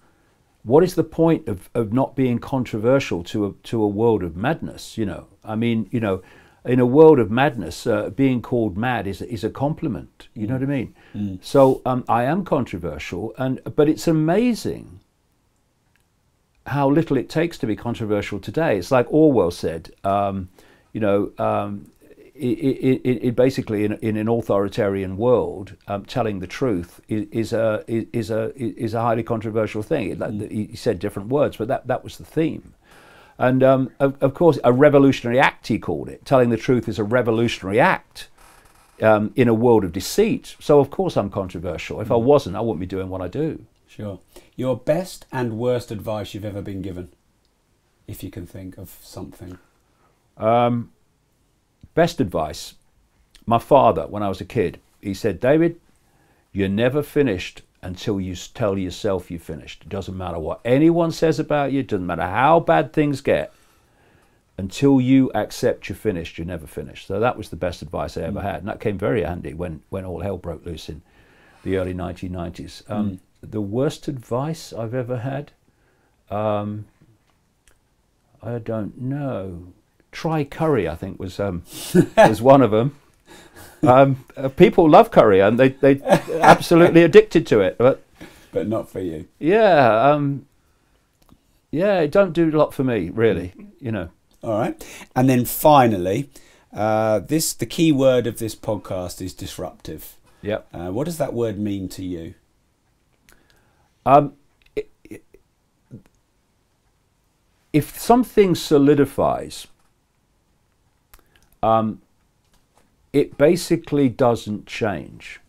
what is the point of not being controversial to a world of madness? You know, I mean, you know, in a world of madness, being called mad is a compliment. You know what I mean? Mm. So I am controversial, but it's amazing how little it takes to be controversial today. It's like Orwell said. You know, it basically in an authoritarian world, telling the truth is a highly controversial thing. He said different words, but that was the theme. And of course, a revolutionary act, he called it. Telling the truth is a revolutionary act in a world of deceit. So of course I'm controversial. If I wasn't, I wouldn't be doing what I do.
Sure. Your best and worst advice you've ever been given, if you can think of something.
Best advice, my father, when I was a kid, he said, David, you're never finished until you tell yourself you're finished. It doesn't matter what anyone says about you, it doesn't matter how bad things get, until you accept you're finished, you're never finished. So that was the best advice I ever had, and that came very handy when all hell broke loose in the early 1990s. The worst advice I've ever had, I don't know. Try curry, I think, was one of them. People love curry, and they absolutely addicted to it. But
not for you.
Yeah, yeah, it don't do a lot for me, really. You know.
All right, and then finally, the key word of this podcast is disruptive.
Yep.
What does that word mean to you?
If something solidifies, it basically doesn't change.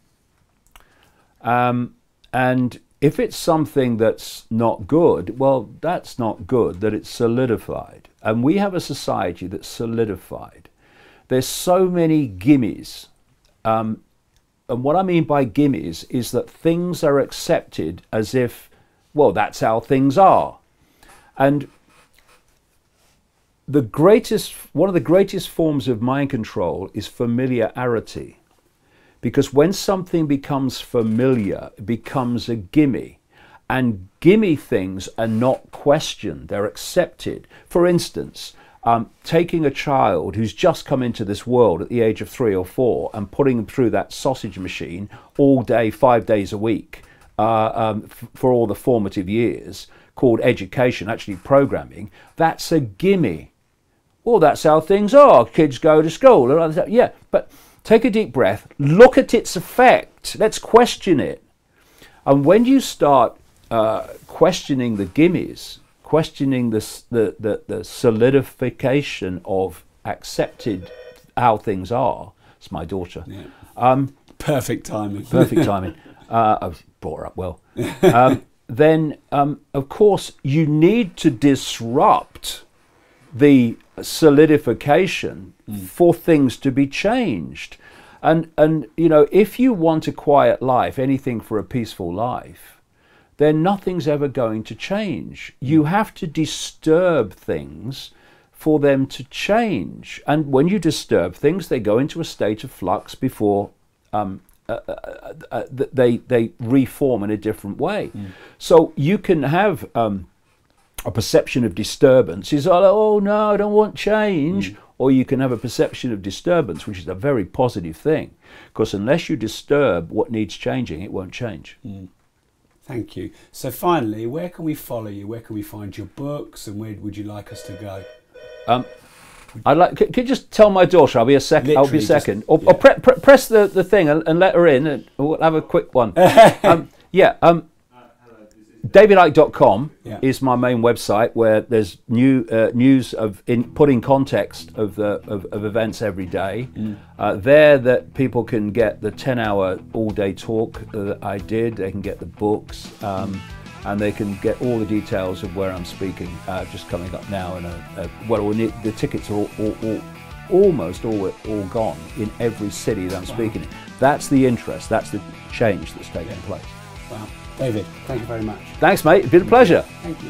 And if it's something that's not good, well, that's not good, that it's solidified. And we have a society that's solidified. There's so many gimmies. And what I mean by gimmies is that things are accepted as if, well, that's how things are. And one of the greatest forms of mind control is familiarity. Because when something becomes familiar, it becomes a gimme. And gimme things are not questioned, they're accepted. For instance, taking a child who's just come into this world at the age of 3 or 4 and putting them through that sausage machine all day, 5 days a week, for all the formative years, called education, actually programming, that's a gimme. well, that's how things are. Kids go to school. Yeah, but take a deep breath. Look at its effect. Let's question it. And when you start questioning the gimmies, questioning the solidification of accepted how things are, it's my daughter.
Yeah. Perfect timing.
Perfect timing. I brought her up well. Then, of course, you need to disrupt the solidification for things to be changed. And you know, if you want a quiet life, anything for a peaceful life, then nothing's ever going to change. You have to disturb things for them to change. And when you disturb things, they go into a state of flux before they reform in a different way. So you can have a perception of disturbance is, oh no, I don't want change. Or you can have a perception of disturbance, which is a very positive thing, because unless you disturb what needs changing, it won't change.
Thank you. So finally, where can we follow you? Where can we find your books, and where would you like us to go?
I'd like. Could you just tell my daughter? I'll be a second.
Literally
I'll be a second.
just,
or press the thing and let her in, and we'll have a quick one. DavidIcke.com is my main website, where there's news of put in context of events every day. There that people can get the 10-hour all-day talk that I did. They can get the books, and they can get all the details of where I'm speaking. Just coming up now, and the tickets are almost all gone in every city that I'm speaking in. That's the interest. That's the change that's taking place.
Wow. David, thank you very much.
Thanks, mate. It's been a pleasure.
Thank you.